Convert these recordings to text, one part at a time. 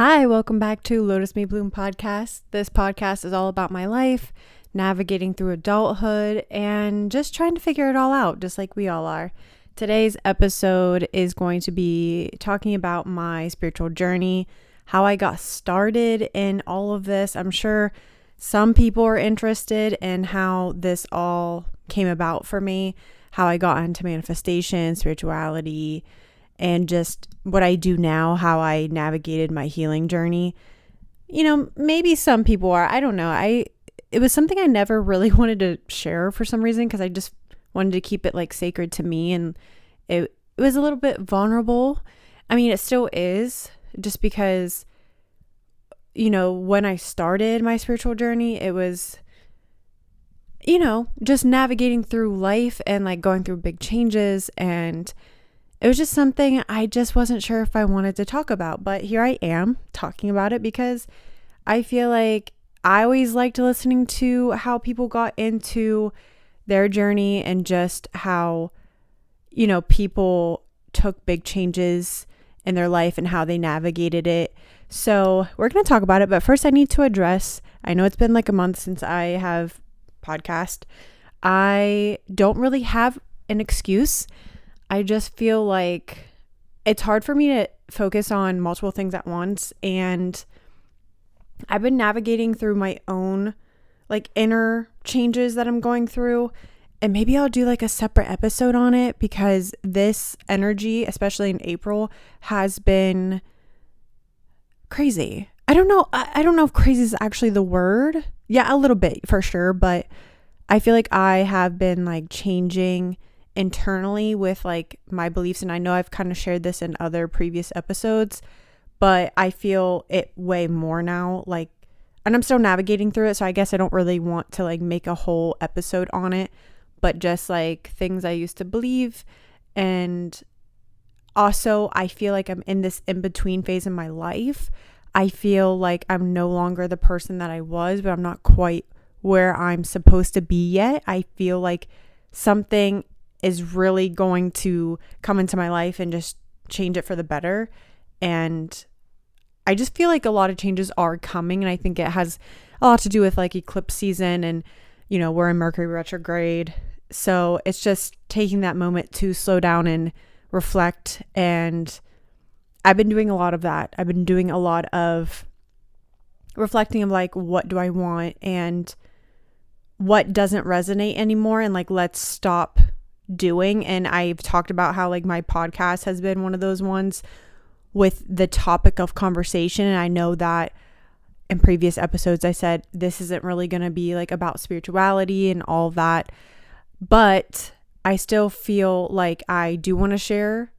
Hi, welcome back to Lotus May Bloom podcast. This podcast is all about my life, navigating through adulthood, and just trying to figure it all out, just like we all are. Today's episode is going to be talking about my spiritual journey, how I got started in all of this. I'm sure some people are interested in how this all came about for me, how I got into manifestation, spirituality, and just what I do now, how I navigated my healing journey. Maybe some people are, I don't know. It was something I never really wanted to share for some reason, because I just wanted to keep it like sacred to me, and it was a little bit vulnerable. I mean, it still is, just because when I started my spiritual journey, it was just navigating through life and like going through big changes, and it was just something I just wasn't sure if I wanted to talk about. But here I am talking about it, because I feel like I always liked listening to how people got into their journey, and just how people took big changes in their life and how they navigated it. So we're going to talk about it, but first I need to address, I know it's been like a month since I have podcast. I don't really have an excuse. I just feel like it's hard for me to focus on multiple things at once. And I've been navigating through my own like inner changes that I'm going through. And maybe I'll do like a separate episode on it, because this energy, especially in April, has been crazy. I don't know. I don't know if crazy is actually the word. Yeah, a little bit for sure. But I feel like I have been like changing internally with like my beliefs, and I know I've kind of shared this in other previous episodes, but I feel it way more now, like, and I'm still navigating through it, so I guess I don't really want to like make a whole episode on it, but just like things I used to believe. And also I feel like I'm in this in-between phase in my life. I feel like I'm no longer the person that I was, but I'm not quite where I'm supposed to be yet. I feel like something is really going to come into my life and just change it for the better. And I just feel like a lot of changes are coming, and I think it has a lot to do with like eclipse season, and we're in Mercury retrograde. So it's just taking that moment to slow down and reflect. And I've been doing a lot of that. I've been doing a lot of reflecting of like, what do I want and what doesn't resonate anymore, and like, let's stop doing. And I've talked about how like my podcast has been one of those ones with the topic of conversation. And I know that in previous episodes I said this isn't really going to be like about spirituality and all that, but I still feel like I do want to share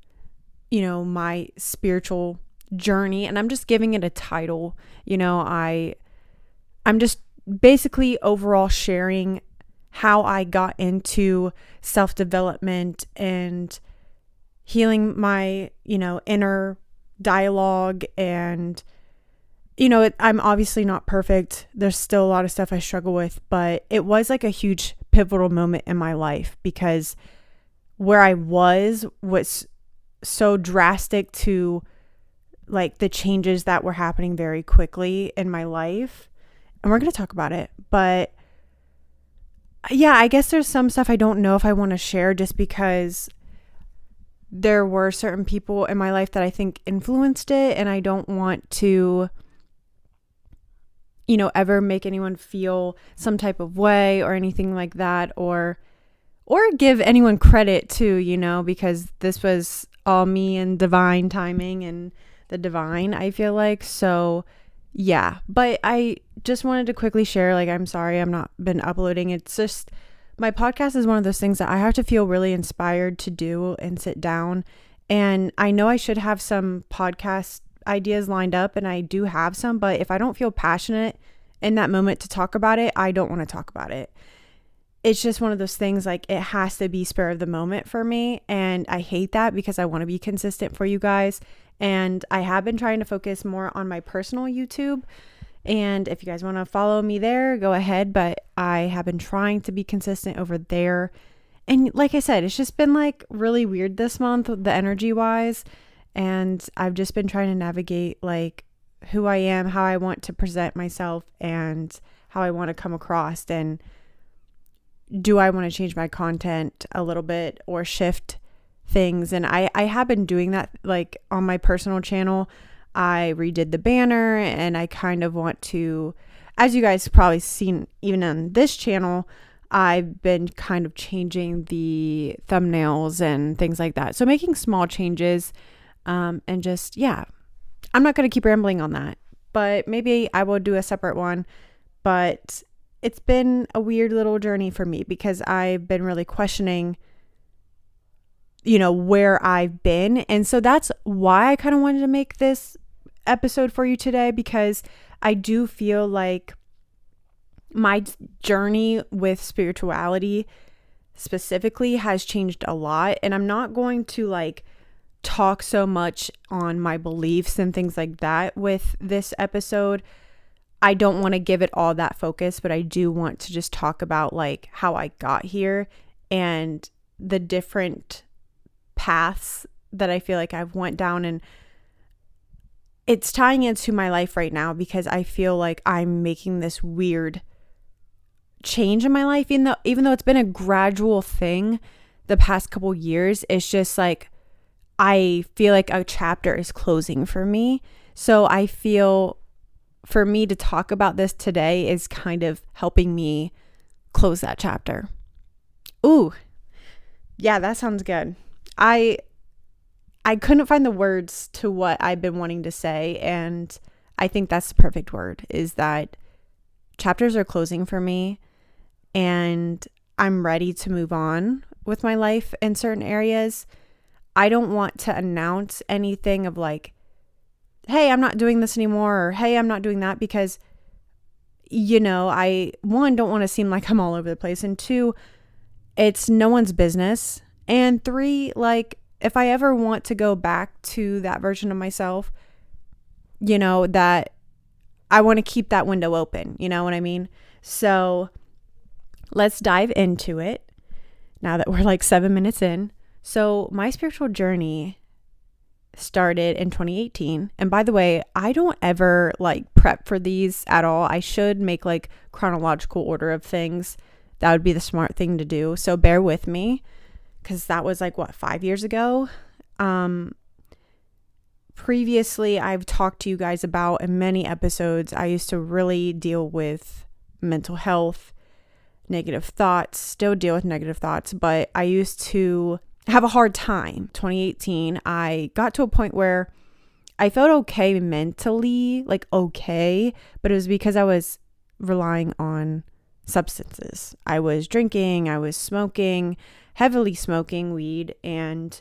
my spiritual journey, and I'm just giving it a title. I'm just basically overall sharing how I got into self-development and healing my, inner dialogue. And, I'm obviously not perfect. There's still a lot of stuff I struggle with, but it was like a huge pivotal moment in my life, because where I was so drastic to like the changes that were happening very quickly in my life. And we're going to talk about it, but yeah, I guess there's some stuff I don't know if I want to share, just because there were certain people in my life that I think influenced it, and I don't want to, ever make anyone feel some type of way or anything like that, or give anyone credit to, because this was all me and divine timing and the divine, I feel like. So yeah, but I just wanted to quickly share, like, I'm sorry I'm not been uploading. It's just, my podcast is one of those things that I have to feel really inspired to do and sit down. And I know I should have some podcast ideas lined up, and I do have some, but if I don't feel passionate in that moment to talk about it, I don't want to talk about it. It's just one of those things, like, it has to be spur of the moment for me. And I hate that, because I want to be consistent for you guys. And I have been trying to focus more on my personal YouTube. And if you guys want to follow me there, go ahead. But I have been trying to be consistent over there. And like I said, it's just been like really weird this month, the energy wise. And I've just been trying to navigate like who I am, how I want to present myself, and how I want to come across. And do I want to change my content a little bit or shift things? And I have been doing that, like on my personal channel. I redid the banner, and I kind of want to, as you guys probably seen even on this channel, I've been kind of changing the thumbnails and things like that. So making small changes, and just, yeah, I'm not going to keep rambling on that, but maybe I will do a separate one. But it's been a weird little journey for me because I've been really questioning, where I've been. And so that's why I kind of wanted to make this episode for you today, because I do feel like my journey with spirituality specifically has changed a lot. And I'm not going to like talk so much on my beliefs and things like that with this episode. I don't want to give it all that focus, but I do want to just talk about like how I got here and the different paths that I feel like I've went down. And it's tying into my life right now because I feel like I'm making this weird change in my life, even though it's been a gradual thing the past couple years. It's just like I feel like a chapter is closing for me. So I feel for me to talk about this today is kind of helping me close that chapter. Ooh, yeah, that sounds good. I couldn't find the words to what I've been wanting to say, and I think that's the perfect word, is that chapters are closing for me, and I'm ready to move on with my life in certain areas. I don't want to announce anything of like, hey, I'm not doing this anymore, or hey, I'm not doing that, because, I, one, don't want to seem like I'm all over the place, and two, it's no one's business, and three, like, if I ever want to go back to that version of myself, that I want to keep that window open, you know what I mean? So let's dive into it now that we're like 7 minutes in. So my spiritual journey started in 2018. And by the way, I don't ever like prep for these at all. I should make like chronological order of things. That would be the smart thing to do. So bear with me, because that was like 5 years ago. Previously, I've talked to you guys about in many episodes, I used to really deal with mental health, negative thoughts, still deal with negative thoughts, but I used to have a hard time. 2018, I got to a point where I felt okay mentally, like okay, but it was because I was relying on substances. I was drinking, I was smoking, heavily smoking weed, and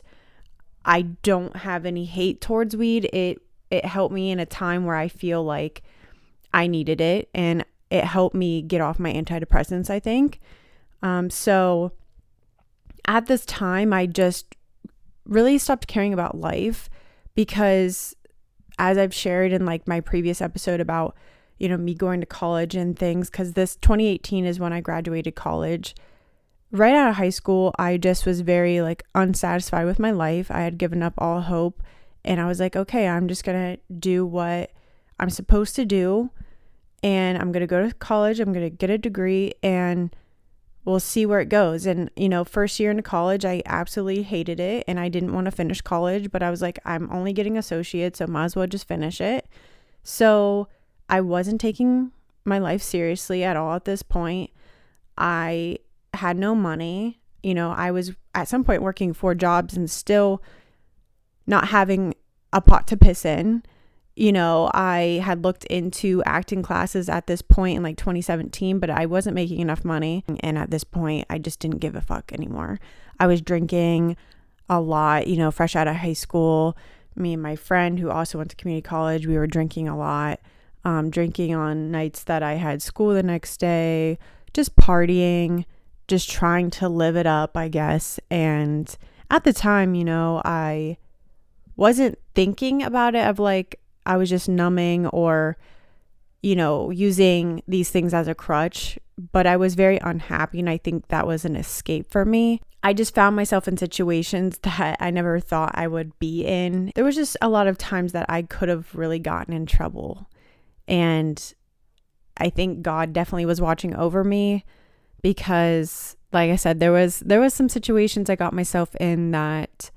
I don't have any hate towards weed. It helped me in a time where I feel like I needed it, and it helped me get off my antidepressants, I think. So at this time, I just really stopped caring about life, because as I've shared in like my previous episode about, me going to college and things, because this 2018 is when I graduated college. Right out of high school, I just was very like unsatisfied with my life. I had given up all hope, and I was like, okay, I'm just going to do what I'm supposed to do, and I'm going to go to college, I'm going to get a degree, and we'll see where it goes. And, first year into college, I absolutely hated it, and I didn't want to finish college, but I was like, I'm only getting associates, so might as well just finish it. So I wasn't taking my life seriously at all at this point. I had no money. I was at some point working 4 jobs and still not having a pot to piss in. I had looked into acting classes at this point in like 2017, but I wasn't making enough money. And at this point, I just didn't give a fuck anymore. I was drinking a lot, fresh out of high school. Me and my friend who also went to community college, we were drinking a lot, drinking on nights that I had school the next day, just partying, just trying to live it up, I guess. And at the time, I wasn't thinking about it of like, I was just numbing or, using these things as a crutch, but I was very unhappy, and I think that was an escape for me. I just found myself in situations that I never thought I would be in. There was just a lot of times that I could have really gotten in trouble, and I think God definitely was watching over me, because like I said, there was some situations I got myself in that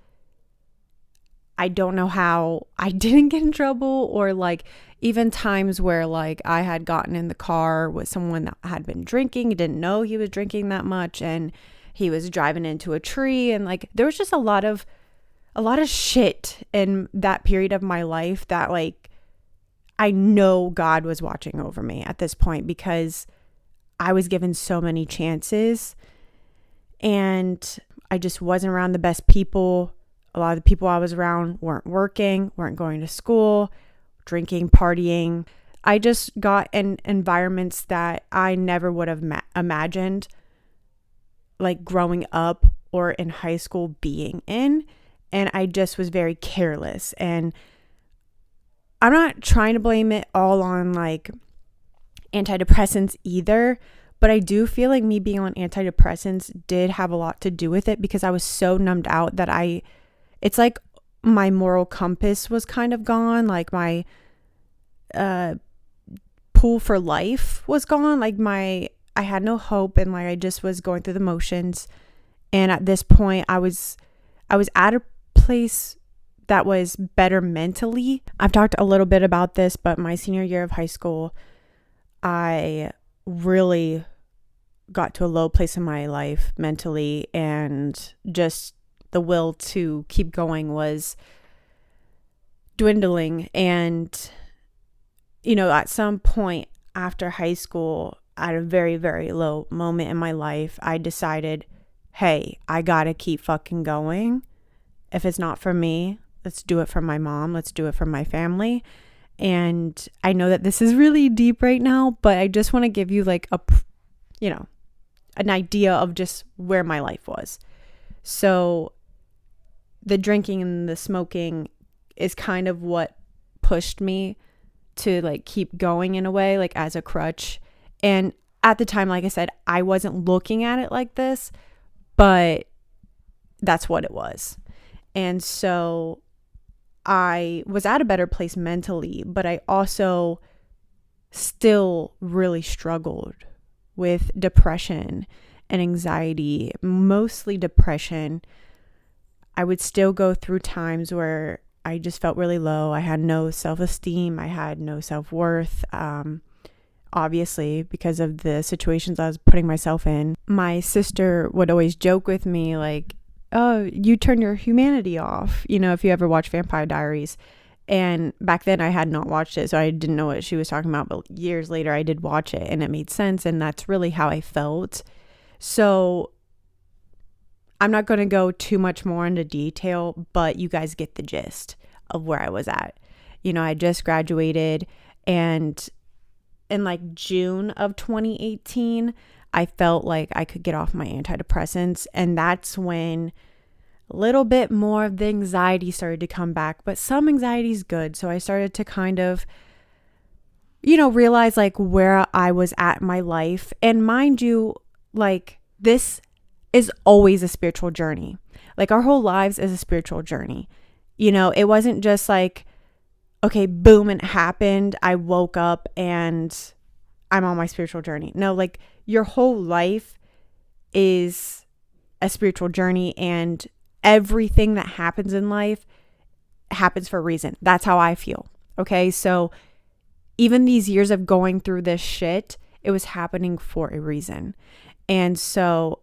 I don't know how I didn't get in trouble, or like even times where like I had gotten in the car with someone that had been drinking, didn't know he was drinking that much, and he was driving into a tree, and like there was just a lot of shit in that period of my life that like I know God was watching over me at this point, because I was given so many chances and I just wasn't around the best people. A lot of the people I was around weren't working, weren't going to school, drinking, partying. I just got in environments that I never would have imagined, like growing up or in high school, being in. And I just was very careless. And I'm not trying to blame it all on like antidepressants either, but I do feel like me being on antidepressants did have a lot to do with it, because I was so numbed out that it's like my moral compass was kind of gone. Like my pool for life was gone. Like I had no hope, and like I just was going through the motions. And at this point I was at a place that was better mentally. I've talked a little bit about this, but my senior year of high school, I really got to a low place in my life mentally, and just the will to keep going was dwindling. And, you know, at some point after high school, at a very, very low moment in my life, I decided, hey, I gotta keep fucking going. If it's not for me, let's do it for my mom. Let's do it for my family. And I know that this is really deep right now, but I just want to give you like an idea of just where my life was. So the drinking and the smoking is kind of what pushed me to like keep going in a way, like as a crutch. And at the time, like I said, I wasn't looking at it like this, but that's what it was. And so I was at a better place mentally, but I also still really struggled with depression and anxiety, mostly depression. I would still go through times where I just felt really low. I had no self-esteem. I had no self-worth, obviously, because of the situations I was putting myself in. My sister would always joke with me like, oh, you turn your humanity off, you know, if you ever watch Vampire Diaries. And back then I had not watched it, so I didn't know what she was talking about. But years later I did watch it, and it made sense, and that's really how I felt. So I'm not going to go too much more into detail, but you guys get the gist of where I was at. You know, I just graduated, and in like June of 2018, I felt like I could get off my antidepressants, and that's when a little bit more of the anxiety started to come back. But some anxiety is good, so I started to kind of, you know, realize like where I was at in my life. And mind you, like this is always a spiritual journey. Like our whole lives is a spiritual journey. You know, it wasn't just like, okay, boom, it happened. I woke up and I'm on my spiritual journey. No, like your whole life is a spiritual journey, and everything that happens in life happens for a reason. That's how I feel. Okay. So even these years of going through this shit, it was happening for a reason. And so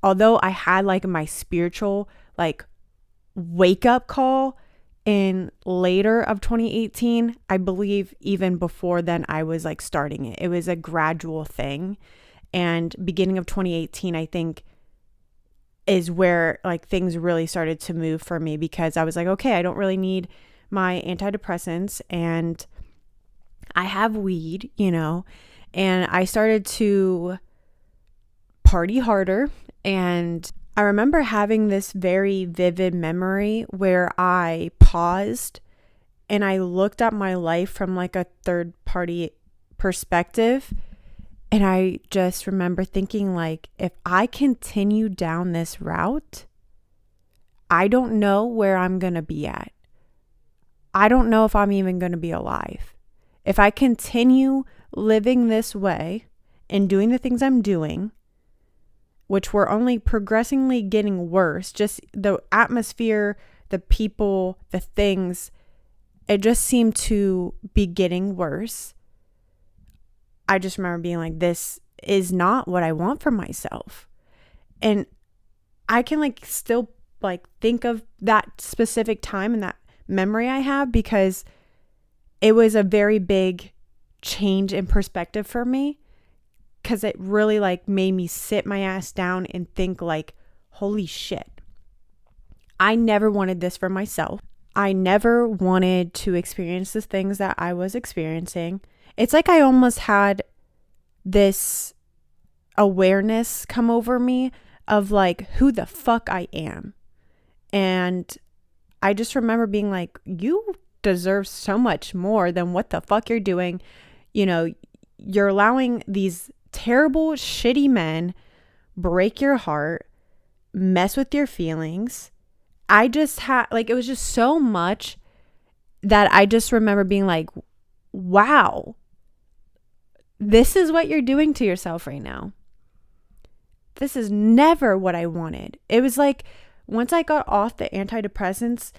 although I had like my spiritual like wake up call in later of 2018, I believe even before then I was like starting it. It was a gradual thing. And beginning of 2018, I think, is where like things really started to move for me, because I was like, okay, I don't really need my antidepressants, and I have weed, you know, and I started to party harder. And I remember having this very vivid memory where I paused and I looked at my life from like a third party perspective, And I just remember thinking, like, if I continue down this route, I don't know where I'm going to be at. I don't know if I'm even going to be alive. If I continue living this way and doing the things I'm doing, which were only progressively getting worse, just the atmosphere, the people, the things, it just seemed to be getting worse. I just remember being like, this is not what I want for myself. And I can like still like think of that specific time and that memory I have, because it was a very big change in perspective for me, because it really like made me sit my ass down and think like, holy shit, I never wanted this for myself. I never wanted to experience the things that I was experiencing. It's like I almost had this awareness come over me of like who the fuck I am. And I just remember being like, you deserve so much more than what the fuck you're doing. You know, you're allowing these terrible, shitty men break your heart, mess with your feelings. I just had, like, it was just so much that I just remember being like, wow, this is what you're doing to yourself right now. This is never what I wanted. It was like, once I got off the antidepressants,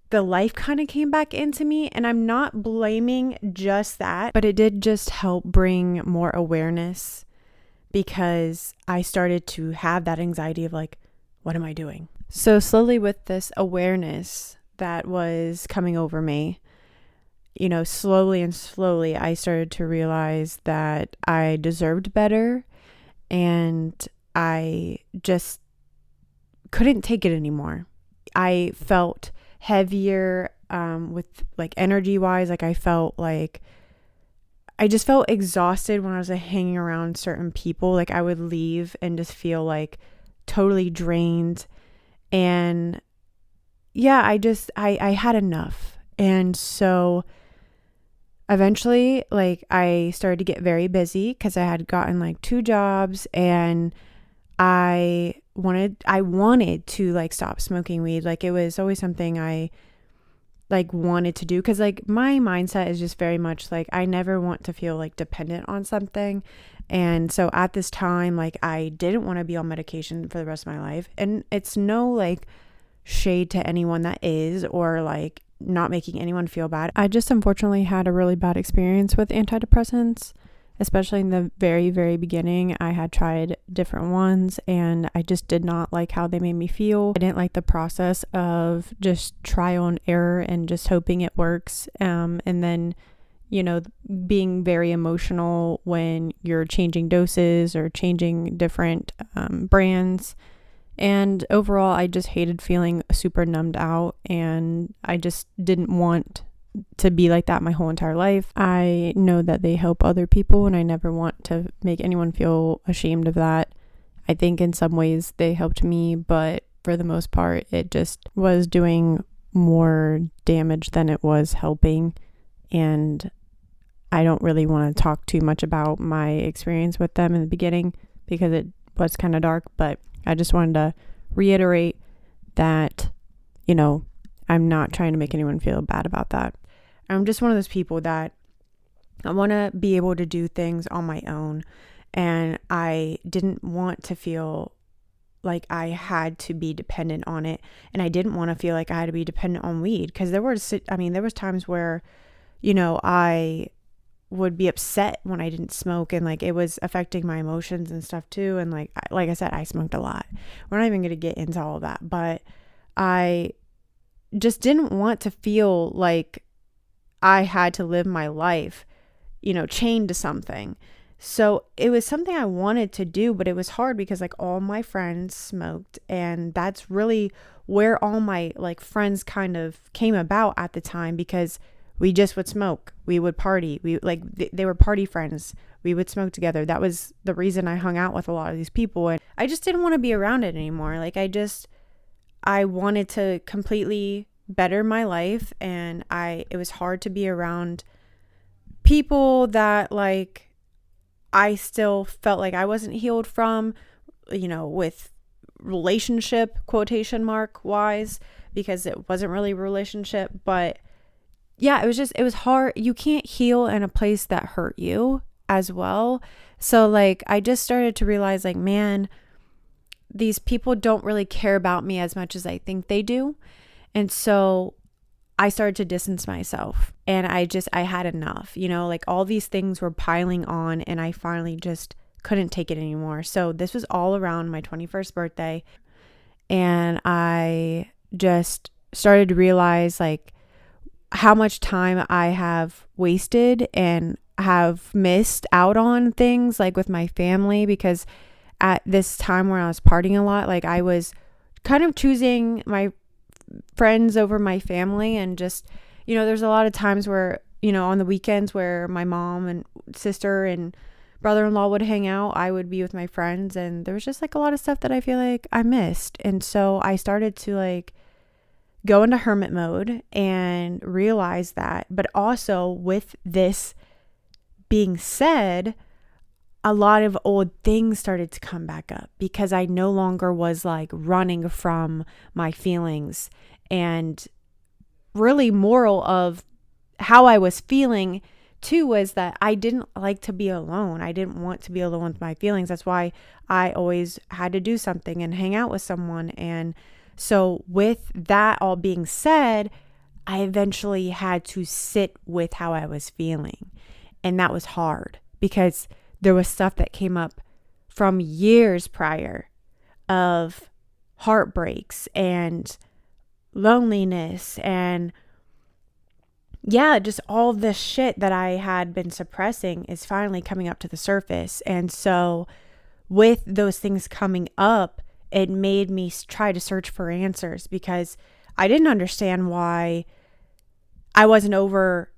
the life kind of came back into me. And I'm not blaming just that, but it did just help bring more awareness, because I started to have that anxiety of like, what am I doing? So slowly, with this awareness that was coming over me, you know, slowly and slowly, I started to realize that I deserved better, and I just couldn't take it anymore. I felt heavier with like energy wise. Like I felt like I just felt exhausted when I was like hanging around certain people. Like I would leave and just feel like totally drained. And yeah, I had enough. And so eventually, like, I started to get very busy because I had gotten like 2 jobs, and I wanted to like stop smoking weed. Like it was always something I like wanted to do, because like my mindset is just very much like I never want to feel like dependent on something. And so at this time, like I didn't want to be on medication for the rest of my life. And it's no like shade to anyone that is, or like not making anyone feel bad. I just unfortunately had a really bad experience with antidepressants, especially in the very, very beginning. I had tried different ones and I just did not like how they made me feel. I didn't like the process of just trial and error and just hoping it works. And then, you know, being very emotional when you're changing doses or changing different brands. And overall, I just hated feeling super numbed out, and I just didn't want to be like that my whole entire life. I know that they help other people, and I never want to make anyone feel ashamed of that. I think in some ways they helped me, but for the most part, it just was doing more damage than it was helping. And I don't really want to talk too much about my experience with them in the beginning because it was kind of dark, but I just wanted to reiterate that, you know, I'm not trying to make anyone feel bad about that. I'm just one of those people that I want to be able to do things on my own. And I didn't want to feel like I had to be dependent on it. And I didn't want to feel like I had to be dependent on weed. Because there was times where, you know, I would be upset when I didn't smoke, and like it was affecting my emotions and stuff too. And like I said, I smoked a lot. We're not even going to get into all of that, but I just didn't want to feel like I had to live my life, you know, chained to something. So it was something I wanted to do, but it was hard because like all my friends smoked, and that's really where all my like friends kind of came about at the time, because we just would smoke. We would party. We like they were party friends. We would smoke together. That was the reason I hung out with a lot of these people, and I just didn't want to be around it anymore. Like I wanted to completely better my life, and it was hard to be around people that like I still felt like I wasn't healed from, with relationship quotation mark wise, because it wasn't really a relationship. But yeah, it was hard. You can't heal in a place that hurt you as well. So like, I just started to realize like, man, these people don't really care about me as much as I think they do. And so I started to distance myself, and I had enough, like all these things were piling on, and I finally just couldn't take it anymore. So this was all around my 21st birthday. And I just started to realize like how much time I have wasted and have missed out on things like with my family, because at this time where I was partying a lot, like I was kind of choosing my friends over my family. And just, there's a lot of times where, on the weekends where my mom and sister and brother-in-law would hang out, I would be with my friends, and there was just like a lot of stuff that I feel like I missed. And so I started to like go into hermit mode and realize that. But also, with this being said, a lot of old things started to come back up, because I no longer was like running from my feelings. And really, moral of how I was feeling too was that I didn't like to be alone. I didn't want to be alone with my feelings. That's why I always had to do something and hang out with someone. And so with that all being said, I eventually had to sit with how I was feeling. And that was hard, because there was stuff that came up from years prior of heartbreaks and loneliness and just all this shit that I had been suppressing is finally coming up to the surface. And so with those things coming up, it made me try to search for answers, because I didn't understand why I wasn't over,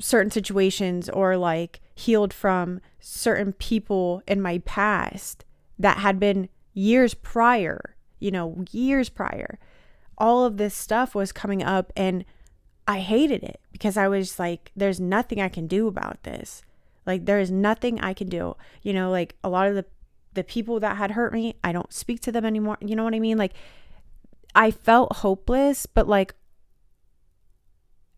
certain situations, or like healed from certain people in my past that had been years prior. All of this stuff was coming up, and I hated it, because I was like, there's nothing I can do about this. Like, there is nothing I can do. Like a lot of the people that had hurt me, I don't speak to them anymore. You know what I mean? Like, I felt hopeless, but like,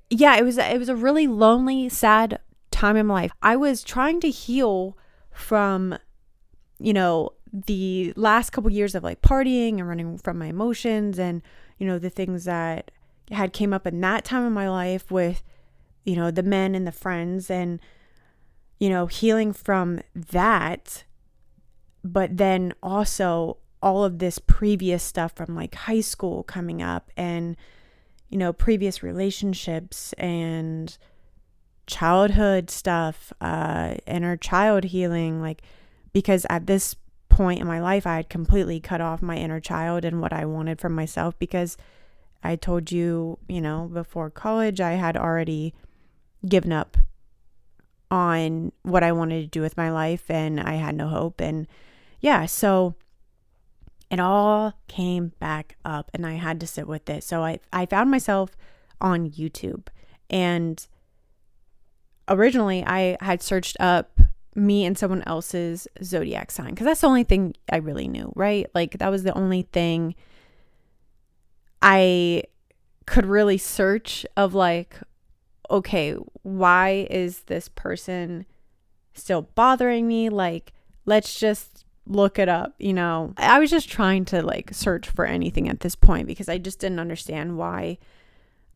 yeah, it was a really lonely, sad time in my life. I was trying to heal from, the last couple years of like partying and running from my emotions, and, the things that had came up in that time of my life with, the men and the friends, and, healing from that. But then also all of this previous stuff from like high school coming up, and previous relationships and childhood stuff, inner child healing, like, because at this point in my life, I had completely cut off my inner child and what I wanted from myself, because I told you, before college, I had already given up on what I wanted to do with my life, and I had no hope. And yeah, so it all came back up, and I had to sit with it. So I found myself on YouTube, and originally I had searched up me and someone else's zodiac sign, because that's the only thing I really knew, right? Like, that was the only thing I could really search of like, okay, why is this person still bothering me? Like, let's just look it up. I was just trying to like search for anything at this point, because I just didn't understand why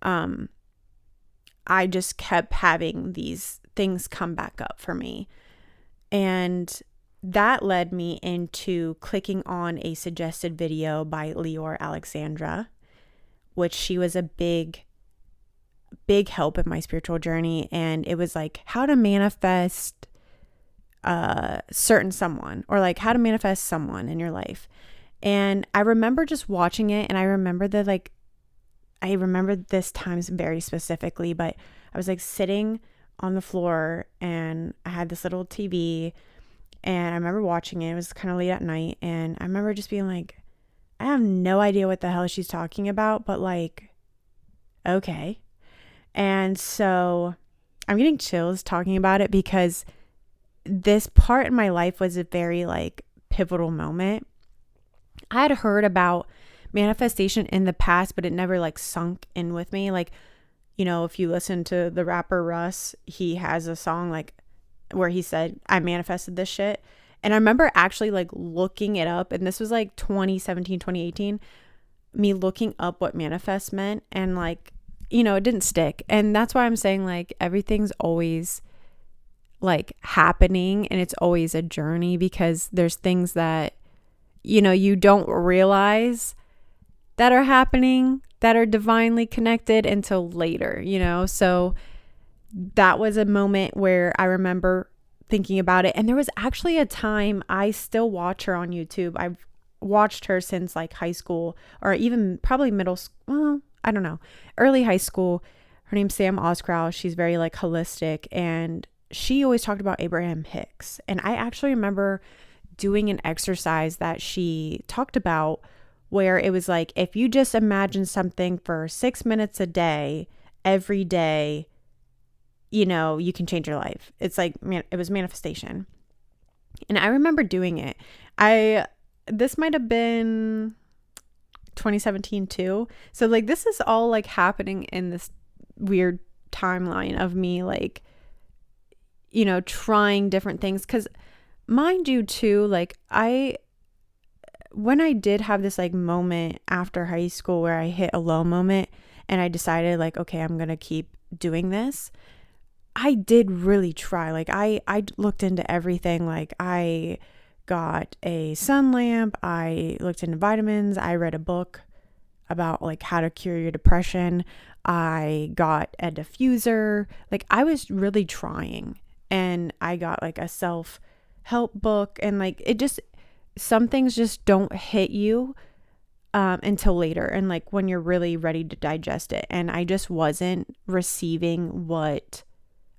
I just kept having these things come back up for me. And that led me into clicking on a suggested video by Leor Alexandra, which she was a big help in my spiritual journey. And it was like how to manifest certain someone, or like how to manifest someone in your life. And I remember just watching it, and I remember this times very specifically, but I was like sitting on the floor, and I had this little TV, and I remember watching it. It was kind of late at night, and I remember just being like, I have no idea what the hell she's talking about, but like, okay. And so I'm getting chills talking about it, because this part in my life was a very like pivotal moment. I had heard about manifestation in the past, but it never like sunk in with me. Like, you know, if you listen to the rapper Russ, he has a song like where he said, I manifested this shit. And I remember actually like looking it up, and this was like 2017, 2018, me looking up what manifest meant, and like, you know, it didn't stick. And that's why I'm saying like everything's always like happening, and it's always a journey, because there's things that, you know, you don't realize that are happening, that are divinely connected until later, you know? So that was a moment where I remember thinking about it. And there was actually a time, I still watch her on YouTube. I've watched her since like high school, or even probably middle school. Well, I don't know, early high school. Her name's Sam Oscrow. She's very like holistic, and she always talked about Abraham Hicks. And I actually remember doing an exercise that she talked about, where it was like, if you just imagine something for 6 minutes a day, every day, you know, you can change your life. It's like, man, it was manifestation. And I remember doing it. This might have been 2017 too. So like, this is all like happening in this weird timeline of me, like, you know, trying different things. 'Cause mind you too, like when I did have this like moment after high school where I hit a low moment and I decided like, okay, I'm going to keep doing this, I did really try. Like I looked into everything. Like I got a sun lamp. I looked into vitamins. I read a book about like how to cure your depression. I got a diffuser. Like I was really trying, and I got like a self-help book, and like it just, some things just don't hit you until later, and like when you're really ready to digest it. And I just wasn't receiving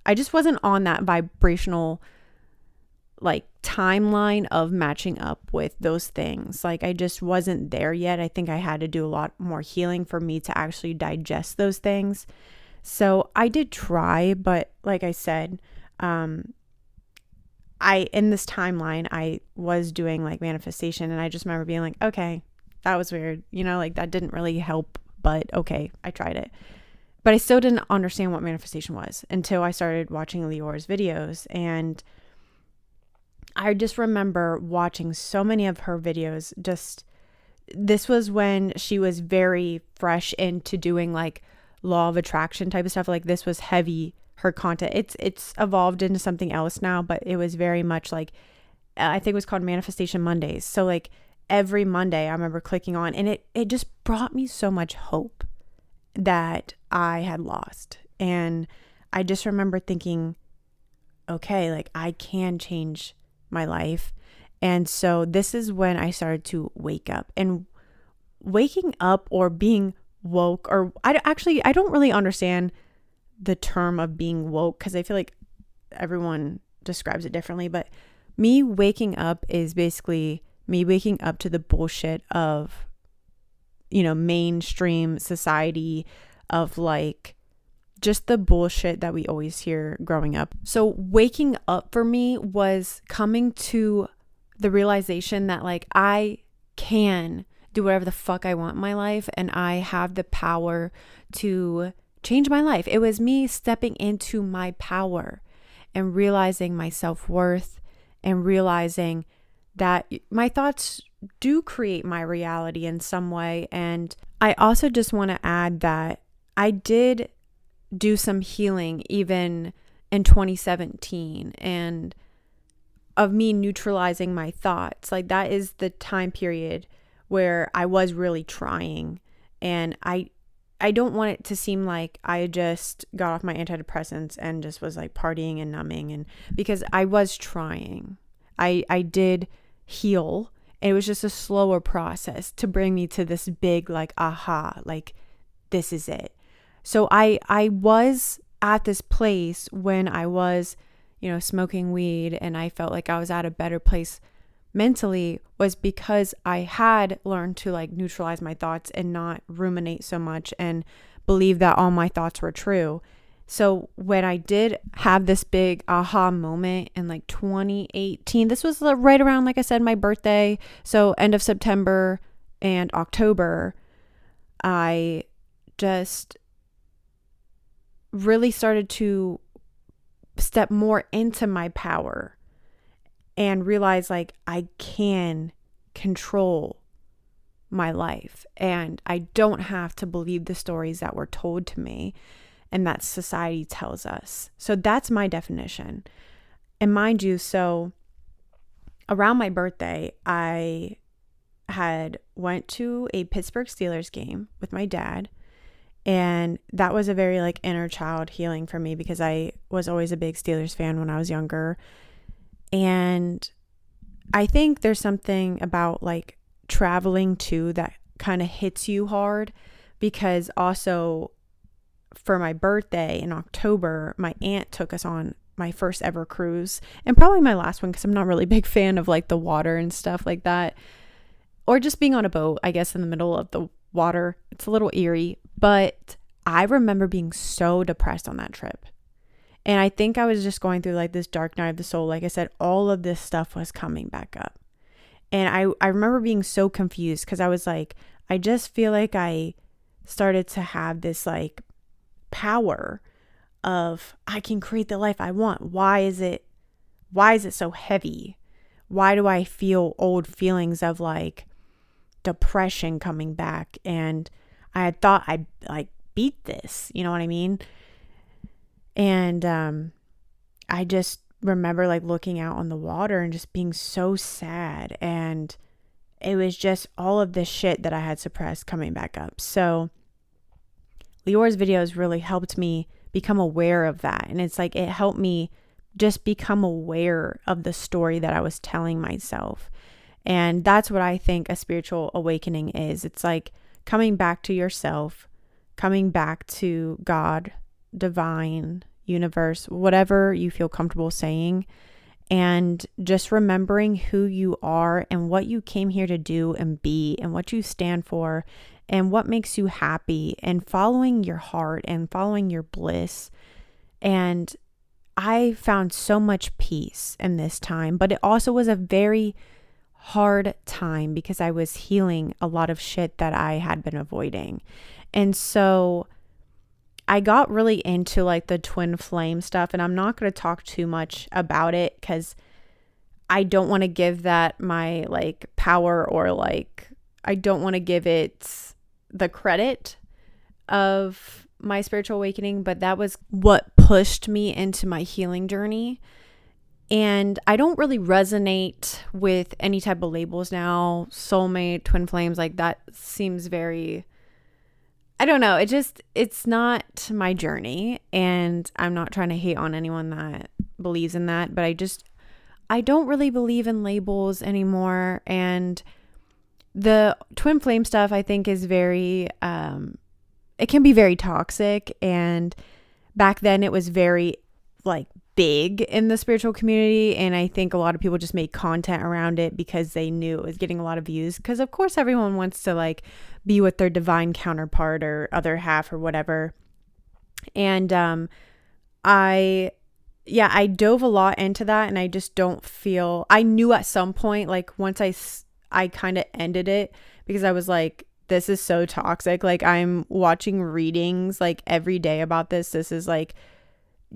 I just wasn't on that vibrational like timeline of matching up with those things. Like I just wasn't there yet. I think I had to do a lot more healing for me to actually digest those things. So I did try, but like I said, in this timeline, I was doing like manifestation, and I just remember being like, okay, that was weird. You know, like that didn't really help, but okay, I tried it. But I still didn't understand what manifestation was until I started watching Lior's videos. And I just remember watching so many of her videos. This was when she was very fresh into doing like law of attraction type of stuff. Like this was heavy, her content. It's evolved into something else now, but it was very much like, I think it was called Manifestation Mondays. So like every Monday I remember clicking on, and it just brought me so much hope that I had lost. And I just remember thinking, okay, like I can change my life. And so this is when I started to wake up. And waking up or being woke, or I don't really understand the term of being woke, because I feel like everyone describes it differently. But me waking up is basically me waking up to the bullshit of, you know, mainstream society, of like just the bullshit that we always hear growing up. So waking up for me was coming to the realization that like I can do whatever the fuck I want in my life, and I have the power to change my life. It was me stepping into my power and realizing my self-worth, and realizing that my thoughts do create my reality in some way. And I also just want to add that I did do some healing even in 2017, and of me neutralizing my thoughts. Like that is the time period where I was really trying. And I don't want it to seem like I just got off my antidepressants and just was like partying and numbing, and because I was trying. I did heal. It was just a slower process to bring me to this big like aha, like this is it. So I was at this place when I was, you know, smoking weed, and I felt like I was at a better place mentally, was because I had learned to like neutralize my thoughts and not ruminate so much and believe that all my thoughts were true. So when I did have this big aha moment in like 2018, this was right around, like I said, my birthday. So end of September and October, I just really started to step more into my power and realize like I can control my life and I don't have to believe the stories that were told to me and that society tells us. So that's my definition. And mind you, so around my birthday, I had went to a Pittsburgh Steelers game with my dad. And that was a very like inner child healing for me because I was always a big Steelers fan when I was younger. And I think there's something about like traveling too that kind of hits you hard, because also for my birthday in October, my aunt took us on my first ever cruise, and probably my last one because I'm not really a big fan of like the water and stuff like that, or just being on a boat, I guess, in the middle of the water. It's a little eerie, but I remember being so depressed on that trip. And I think I was just going through like this dark night of the soul. Like I said, all of this stuff was coming back up. And I remember being so confused because I was like, I just feel like I started to have this like power of I can create the life I want. Why is it so heavy? Why do I feel old feelings of like depression coming back? And I had thought I like beat this, you know what I mean? And I just remember like looking out on the water and just being so sad, and it was just all of this shit that I had suppressed coming back up. So Lior's videos really helped me become aware of that, and it's like it helped me just become aware of the story that I was telling myself. And that's what I think a spiritual awakening is. It's like coming back to yourself, coming back to God, divine, universe, whatever you feel comfortable saying, and just remembering who you are and what you came here to do and be and what you stand for and what makes you happy, and following your heart and following your bliss. And I found so much peace in this time, but it also was a very hard time because I was healing a lot of shit that I had been avoiding. And so I got really into like the twin flame stuff, and I'm not going to talk too much about it because I don't want to give that my like power, or like I don't want to give it the credit of my spiritual awakening, but that was what pushed me into my healing journey. And I don't really resonate with any type of labels now. Soulmate, twin flames, like that seems very, I don't know. It's not my journey, and I'm not trying to hate on anyone that believes in that, but I don't really believe in labels anymore. And the twin flame stuff, I think, is very, it can be very toxic. And back then it was very like big in the spiritual community. And I think a lot of people just made content around it because they knew it was getting a lot of views. Because of course everyone wants to like be with their divine counterpart or other half or whatever. And I dove a lot into that, and I just don't feel, I knew at some point, like once I kind of ended it, because I was like, this is so toxic. Like I'm watching readings like every day about this. This is like,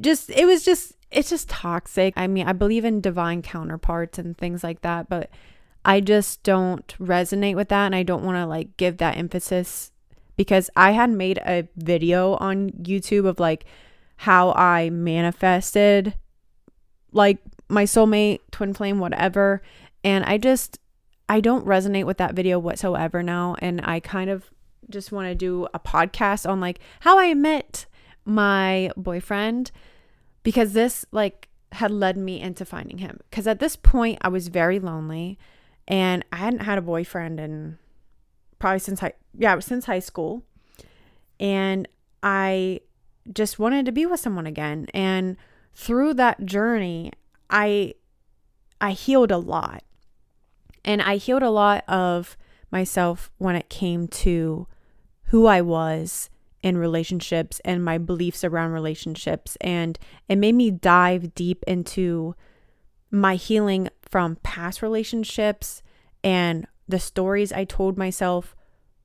it's just toxic. I mean, I believe in divine counterparts and things like that, but I just don't resonate with that. And I don't want to like give that emphasis, because I had made a video on YouTube of like how I manifested like my soulmate, twin flame, whatever. And I don't resonate with that video whatsoever now. And I kind of just want to do a podcast on like how I met my boyfriend, because this like had led me into finding him. Because at this point I was very lonely, and I hadn't had a boyfriend in probably since high school. And I just wanted to be with someone again. And through that journey, I healed a lot. And I healed a lot of myself when it came to who I was in relationships and my beliefs around relationships. And it made me dive deep into my healing from past relationships and the stories I told myself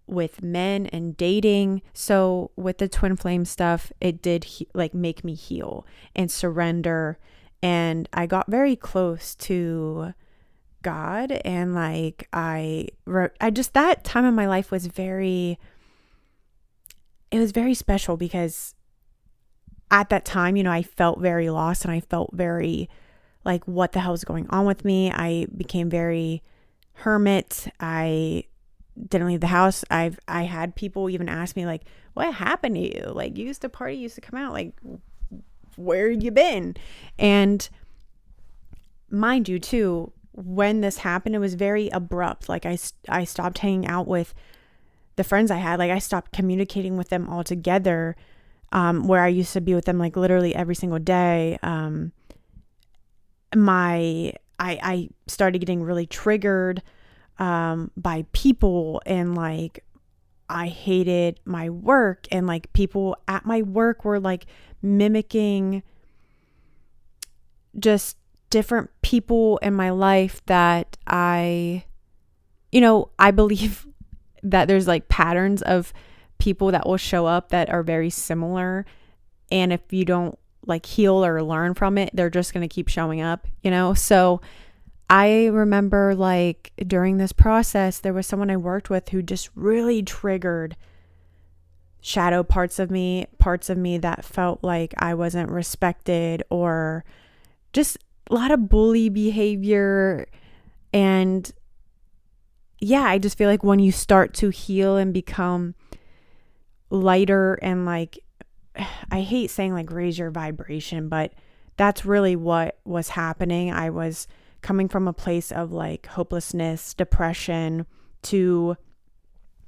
with men and dating. So with the twin flame stuff, it did make me heal and surrender. And I got very close to God. And like, I just, that time in my life was very special because at that time, I felt very lost and I felt very like, what the hell is going on with me? I became very hermit. I didn't leave the house. I had people even ask me like, what happened to you? Like, you used to party, you used to come out, like, where you been? And mind you too, when this happened, it was very abrupt. Like I stopped hanging out with the friends I had. Like I stopped communicating with them altogether, where I used to be with them like literally every single day. I started getting really triggered by people, and like I hated my work, and like people at my work were like mimicking just different people in my life that I believe that there's like patterns of people that will show up that are very similar, and if you don't like heal or learn from it, they're just going to keep showing up, so I remember like during this process, there was someone I worked with who just really triggered shadow parts of me that felt like I wasn't respected, or just a lot of bully behavior. And yeah, I just feel like when you start to heal and become lighter and like, I hate saying like raise your vibration, but that's really what was happening. I was coming from a place of like hopelessness, depression, to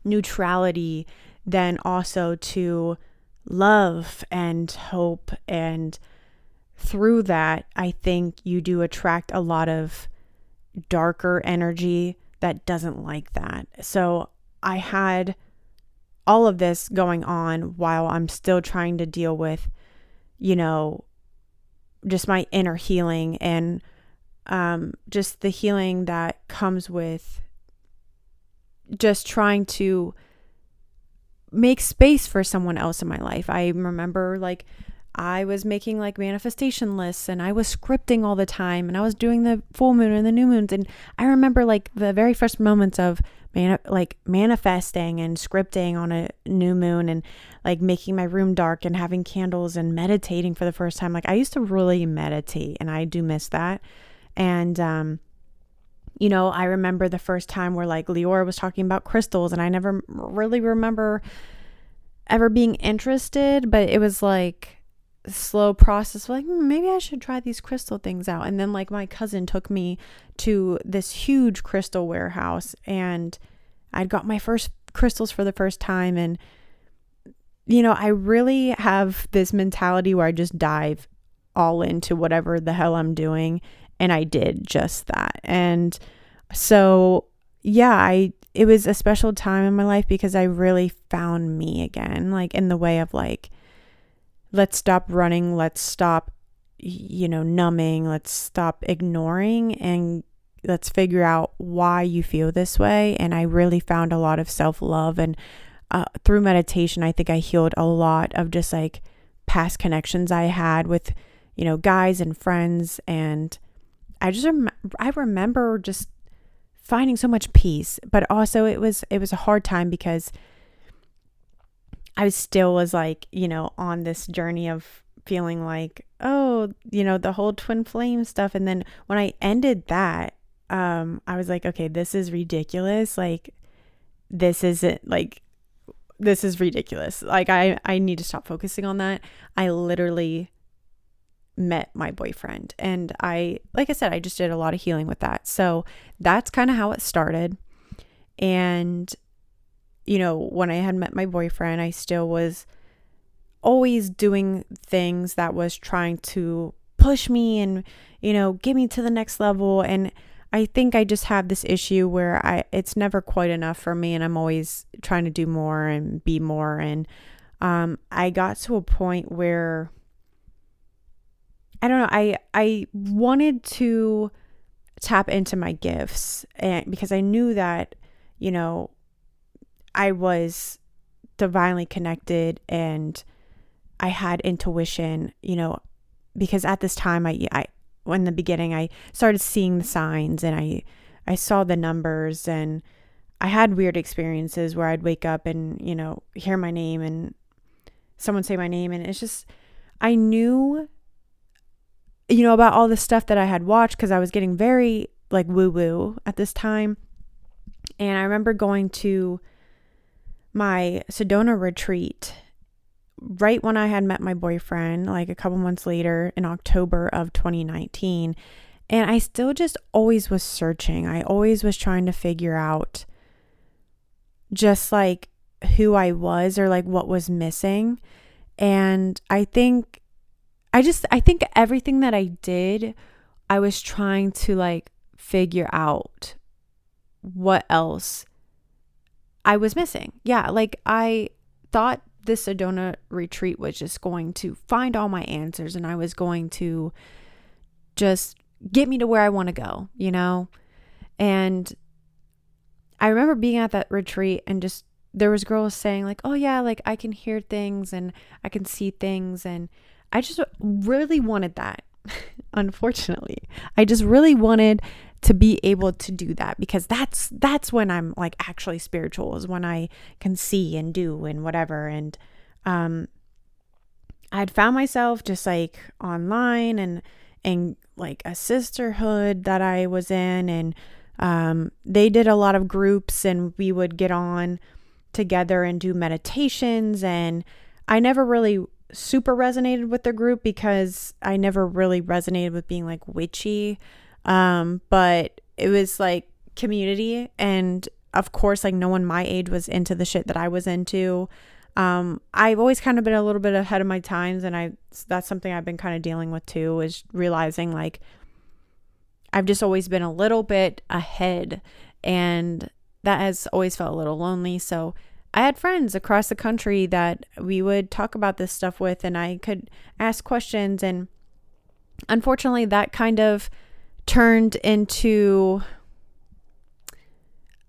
neutrality, then also to love and hope. And through that, I think you do attract a lot of darker energy that doesn't like that. So I had all of this going on while I'm still trying to deal with, just my inner healing and just the healing that comes with just trying to make space for someone else in my life. I remember like I was making like manifestation lists, and I was scripting all the time, and I was doing the full moon and the new moons. And I remember like the very first moments of manifesting and scripting on a new moon, and like making my room dark and having candles and meditating for the first time. Like I used to really meditate, and I do miss that. And, I remember the first time where like Leora was talking about crystals, and I never really remember ever being interested, but it was like a slow process. Like, maybe I should try these crystal things out. And then like my cousin took me to this huge crystal warehouse, and I'd got my first crystals for the first time. And, I really have this mentality where I just dive all into whatever the hell I'm doing. And I did just that. And so, yeah, it was a special time in my life because I really found me again, like in the way of like, let's stop running. Let's stop, numbing. Let's stop ignoring, and let's figure out why you feel this way. And I really found a lot of self-love, and through meditation, I think I healed a lot of just like past connections I had with, guys and friends. And I remember just finding so much peace, but also it was a hard time because I still was like, on this journey of feeling like, oh, the whole twin flame stuff. And then when I ended that, I was like, okay, this is ridiculous. Like, this isn't like, this is ridiculous. Like, I need to stop focusing on that. I literally met my boyfriend, and like I said, I just did a lot of healing with that. So that's kind of how it started. And when I had met my boyfriend, I still was always doing things that was trying to push me and get me to the next level. And I think I just have this issue where it's never quite enough for me, and I'm always trying to do more and be more. And I got to a point where, I don't know, I wanted to tap into my gifts, and because I knew that, you know, I was divinely connected and I had intuition, you know, because at this time I in the beginning I started seeing the signs, and I saw the numbers, and I had weird experiences where I'd wake up and, you know, hear my name and someone say my name, and it's just, I knew, you know, about all the stuff that I had watched, because I was getting very like woo woo at this time. And I remember going to my Sedona retreat right when I had met my boyfriend, like a couple months later in October of 2019. And I still just always was searching. I always was trying to figure out just like who I was, or like what was missing. And I think everything that I did, I was trying to like figure out what else I was missing. Yeah, like I thought this Sedona retreat was just going to find all my answers, and I was going to just get me to where I want to go, you know? And I remember being at that retreat, and just there was girls saying like, oh yeah, like I can hear things and I can see things, and I just really wanted that. Unfortunately, I just really wanted to be able to do that, because that's when I'm like actually spiritual, is when I can see and do and whatever. And I'd found myself just like online and like a sisterhood that I was in, and they did a lot of groups, and we would get on together and do meditations. And I never really super resonated with the group, because I never really resonated with being like witchy. But it was like community, and of course like no one my age was into the shit that I was into. I've always kind of been a little bit ahead of my times, and that's something I've been kind of dealing with too, is realizing like I've just always been a little bit ahead, and that has always felt a little lonely. So I had friends across the country that we would talk about this stuff with, and I could ask questions. And unfortunately that kind of turned into,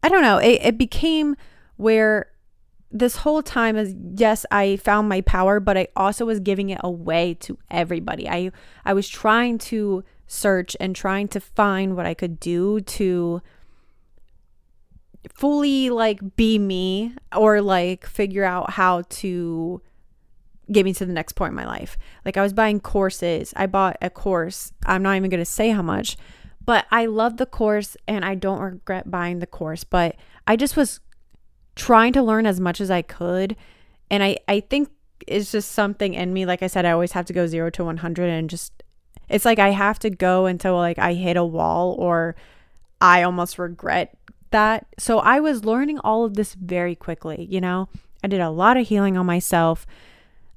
I don't know, it became where this whole time is, yes, I found my power, but I also was giving it away to everybody. I was trying to search and trying to find what I could do to fully like be me, or like figure out how to get me to the next point in my life. Like I was buying courses. I bought a course. I'm not even going to say how much, but I love the course and I don't regret buying the course, but I just was trying to learn as much as I could. And I think it's just something in me. Like I said, I always have to go 0 to 100, and just, it's like I have to go until like I hit a wall, or I almost regret that. So I was learning all of this very quickly, you know. I did a lot of healing on myself.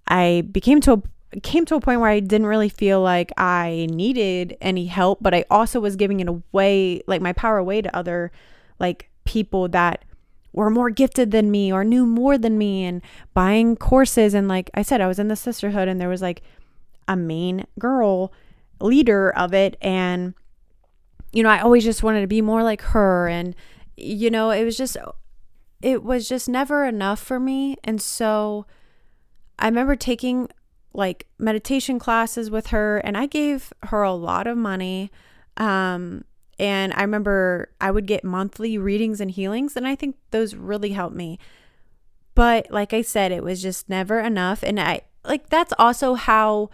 I came to a point where I didn't really feel like I needed any help, but I also was giving it away, like my power away, to other like people that were more gifted than me or knew more than me, and buying courses. And like I said, I was in the sisterhood, and there was like a main girl leader of it, and you know, I always just wanted to be more like her. And you know, it was just never enough for me. And so I remember taking like meditation classes with her, and I gave her a lot of money. And I remember I would get monthly readings and healings, and I think those really helped me. But like I said, it was just never enough. And I like, that's also how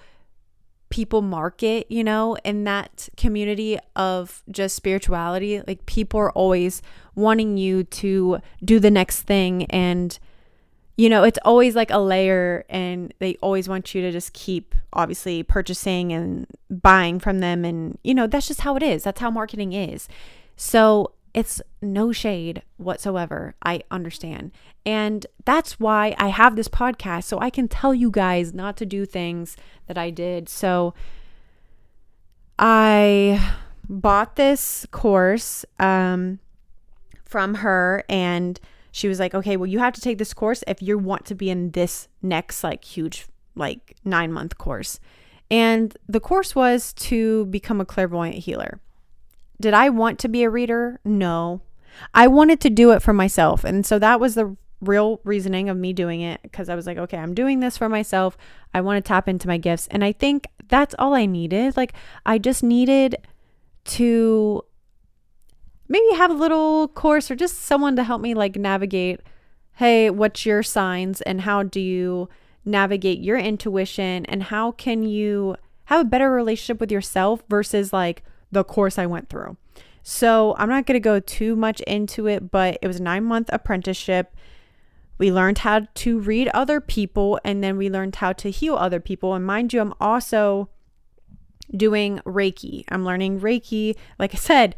people market, you know, in that community of just spirituality. Like people are always wanting you to do the next thing, and you know, it's always like a layer, and they always want you to just keep obviously purchasing and buying from them. And you know, that's just how it is. That's how marketing is. So it's no shade whatsoever. I understand. And that's why I have this podcast, so I can tell you guys not to do things that I did. So I bought this course from her, and she was like, okay, well, you have to take this course if you want to be in this next like huge like 9-month course. And the course was to become a clairvoyant healer. Did I want to be a reader? No. I wanted to do it for myself. And so that was the real reasoning of me doing it, because I was like, okay, I'm doing this for myself. I want to tap into my gifts. And I think that's all I needed. Like, I just needed to maybe have a little course or just someone to help me like navigate, hey, what's your signs and how do you navigate your intuition, and how can you have a better relationship with yourself versus like the course I went through. So I'm not going to go too much into it, but it was a 9-month apprenticeship. We learned how to read other people, and then we learned how to heal other people. And mind you, I'm also doing Reiki. I'm learning Reiki, like I said,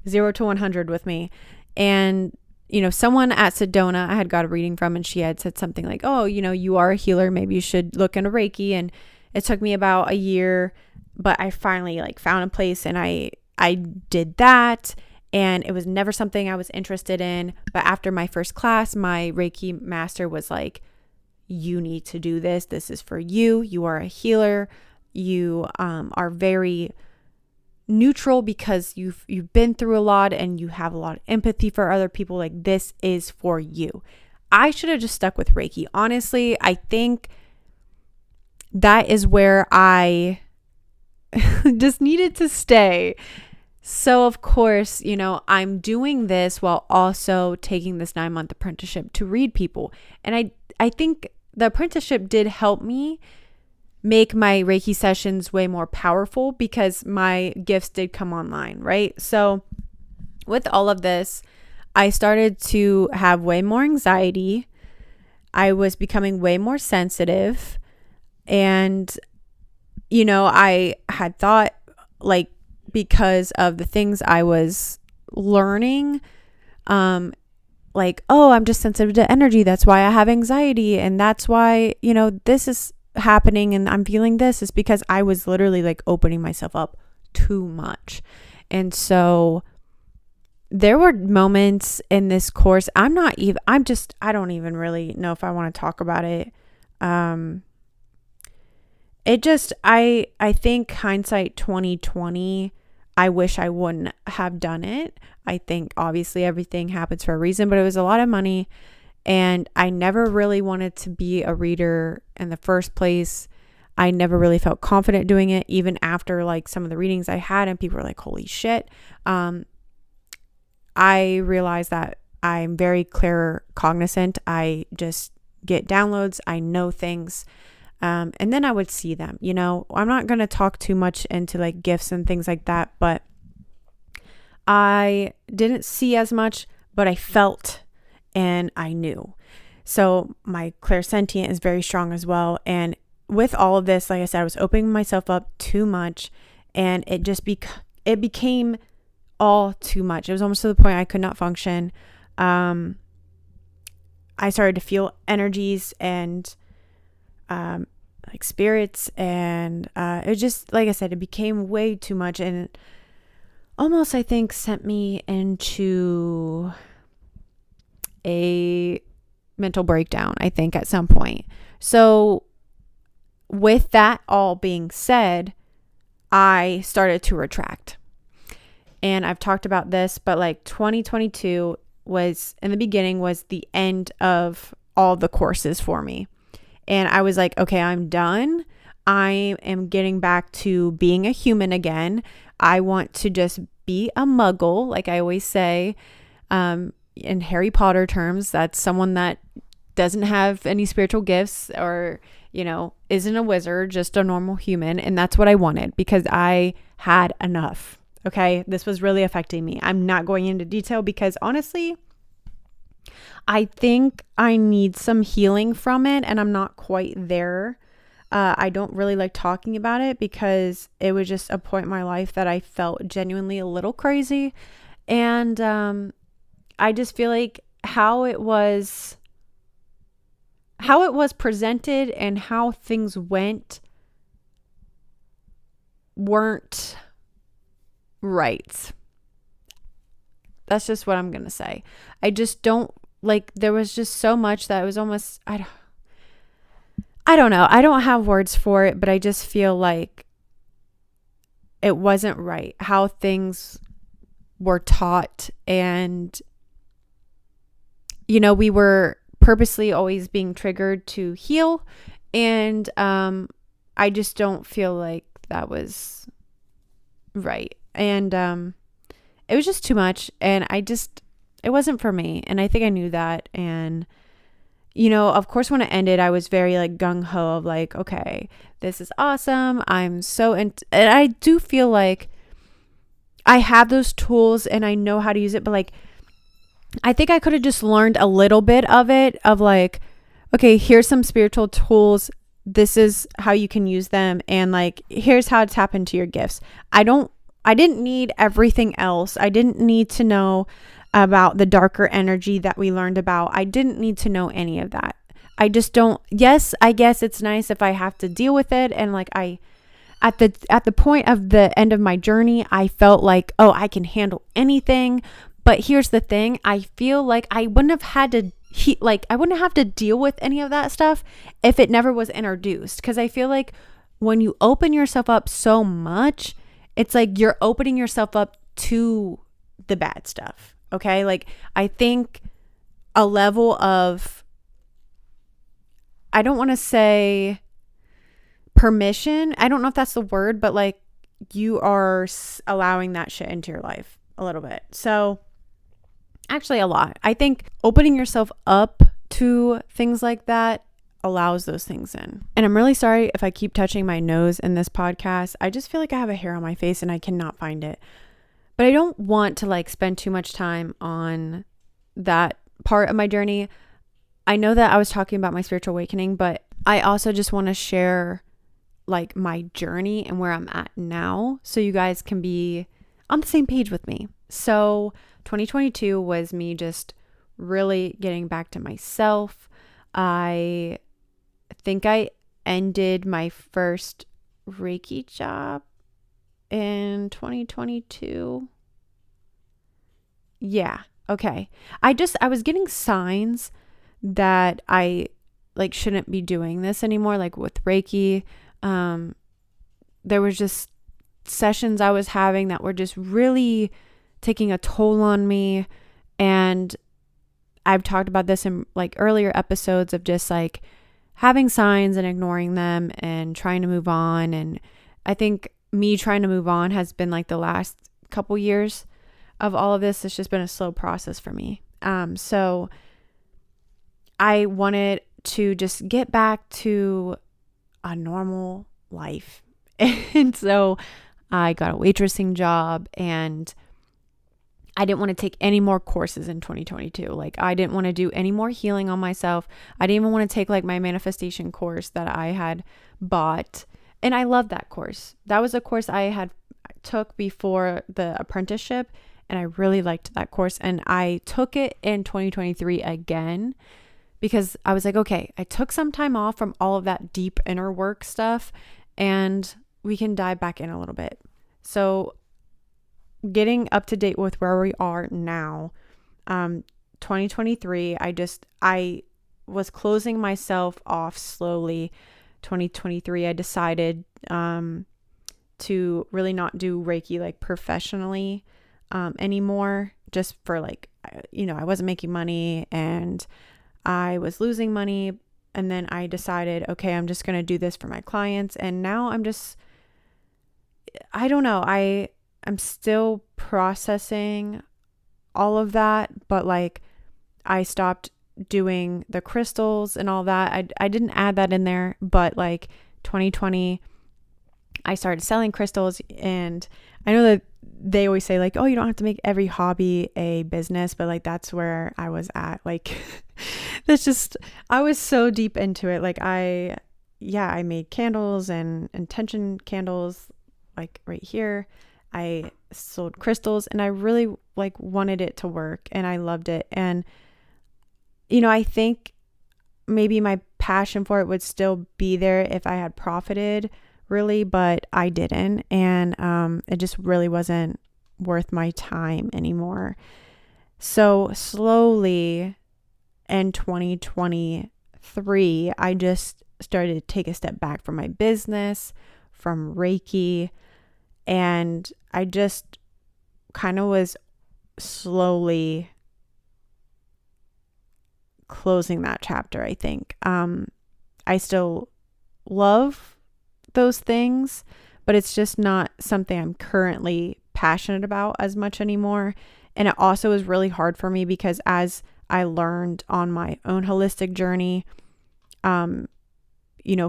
0 to 100 with me. And, you know, someone at Sedona I had got a reading from, and she had said something like, oh, you know, you are a healer. Maybe you should look into Reiki. And it took me about a year, but I finally like found a place, and I did that. And it was never something I was interested in. But after my first class, my Reiki master was like, you need to do this. This is for you. You are a healer. You are very neutral because you've been through a lot and you have a lot of empathy for other people. Like, this is for you. I should have just stuck with Reiki. Honestly, I think that is where I just needed to stay. So of course, you know, I'm doing this while also taking this 9-month apprenticeship to read people. And I think the apprenticeship did help me make my Reiki sessions way more powerful because my gifts did come online, right? So with all of this, I started to have way more anxiety. I was becoming way more sensitive. And, you know, I had thought like, because of the things I was learning, like, oh, I'm just sensitive to energy. That's why I have anxiety. And that's why, you know, this is happening and I'm feeling this, is because I was literally like opening myself up too much. And so there were moments in this course, I don't even really know if I want to talk about it. I think hindsight 2020, I wish I wouldn't have done it. I think obviously everything happens for a reason, but it was a lot of money and I never really wanted to be a reader in the first place. I never really felt confident doing it, even after like some of the readings I had and people were like, holy shit. I realized that I'm very clear cognizant. I just get downloads. I know things. And then I would see them, you know. I'm not going to talk too much into like gifts and things like that, but I didn't see as much, but I felt and I knew. So my clairsentient is very strong as well. And with all of this, like I said, I was opening myself up too much, and it just it became all too much. It was almost to the point I could not function. I started to feel energies and like spirits, and it just, like I said, it became way too much, and it almost, I think, sent me into a mental breakdown, I think, at some point. So with that all being said, I started to retract. And I've talked about this, but like 2022 was, in the beginning, was the end of all the courses for me. And I was like, okay, I'm done. I am getting back to being a human again. I want to just be a muggle, like I always say. In Harry Potter terms, that's someone that doesn't have any spiritual gifts or, you know, isn't a wizard, just a normal human. And that's what I wanted because I had enough. Okay, this was really affecting me. I'm not going into detail because honestly, I think I need some healing from it, and I'm not quite there. I don't really like talking about it because it was just a point in my life that I felt genuinely a little crazy. And I just feel like how it was presented and how things went weren't right. That's just what I'm going to say. I just don't like there was just so much that it was almost, I don't know. I don't have words for it, but I just feel like it wasn't right how things were taught. And, we were purposely always being triggered to heal. And I just don't feel like that was right. And it was just too much. And it wasn't for me. And I think I knew that. And, of course, when it ended, I was very like gung ho of like, okay, this is awesome. I'm so, and I do feel like I have those tools and I know how to use it. But like, I think I could have just learned a little bit of it, of like, okay, here's some spiritual tools. This is how you can use them. And like, here's how to tap into your gifts. I didn't need everything else. I didn't need to know about the darker energy that we learned about. I didn't need to know any of that. I just don't. Yes, I guess it's nice if I have to deal with it. And like at the point of the end of my journey, I felt like, oh, I can handle anything. But here's the thing. I feel like I wouldn't have had to I wouldn't have to deal with any of that stuff if it never was introduced. Because I feel like when you open yourself up so much, it's like you're opening yourself up to the bad stuff. Okay. Like I think a level of, I don't want to say permission. I don't know if that's the word, but like you are allowing that shit into your life a little bit. So actually a lot. I think opening yourself up to things like that allows those things in. And I'm really sorry if I keep touching my nose in this podcast. I just feel like I have a hair on my face and I cannot find it. But I don't want to like spend too much time on that part of my journey. I know that I was talking about my spiritual awakening, but I also just want to share like my journey and where I'm at now so you guys can be on the same page with me. So 2022 was me just really getting back to myself. I think I ended my first Reiki job in 2022. Yeah. Okay. I was getting signs that I like shouldn't be doing this anymore. Like with Reiki, there was just sessions I was having that were just really taking a toll on me. And I've talked about this in like earlier episodes of just like having signs and ignoring them and trying to move on. And I think me trying to move on has been like the last couple years of all of this. It's just been a slow process for me. So I wanted to just get back to a normal life. And so I got a waitressing job and I didn't want to take any more courses in 2022. Like I didn't want to do any more healing on myself. I didn't even want to take like my manifestation course that I had bought. And I loved that course. That was a course I took before the apprenticeship. And I really liked that course. And I took it in 2023 again because I was like, okay, I took some time off from all of that deep inner work stuff and we can dive back in a little bit. So getting up to date with where we are now, 2023, I was closing myself off slowly. 2023, I decided to really not do Reiki like professionally anymore, just for like, I wasn't making money and I was losing money. And then I decided, okay, I'm just going to do this for my clients. And now I don't know. I'm still processing all of that, but like I stopped doing the crystals and all that. I didn't add that in there, but like 2020, I started selling crystals. And I know that they always say like, oh, you don't have to make every hobby a business, but like that's where I was at. Like I was so deep into it. Like I made candles and intention candles like right here. I sold crystals and I really like wanted it to work and I loved it. And, I think maybe my passion for it would still be there if I had profited really, but I didn't. And it just really wasn't worth my time anymore. So slowly in 2023, I just started to take a step back from my business, from Reiki, and I just kind of was slowly closing that chapter, I think. I still love those things, but it's just not something I'm currently passionate about as much anymore. And it also is really hard for me because as I learned on my own holistic journey,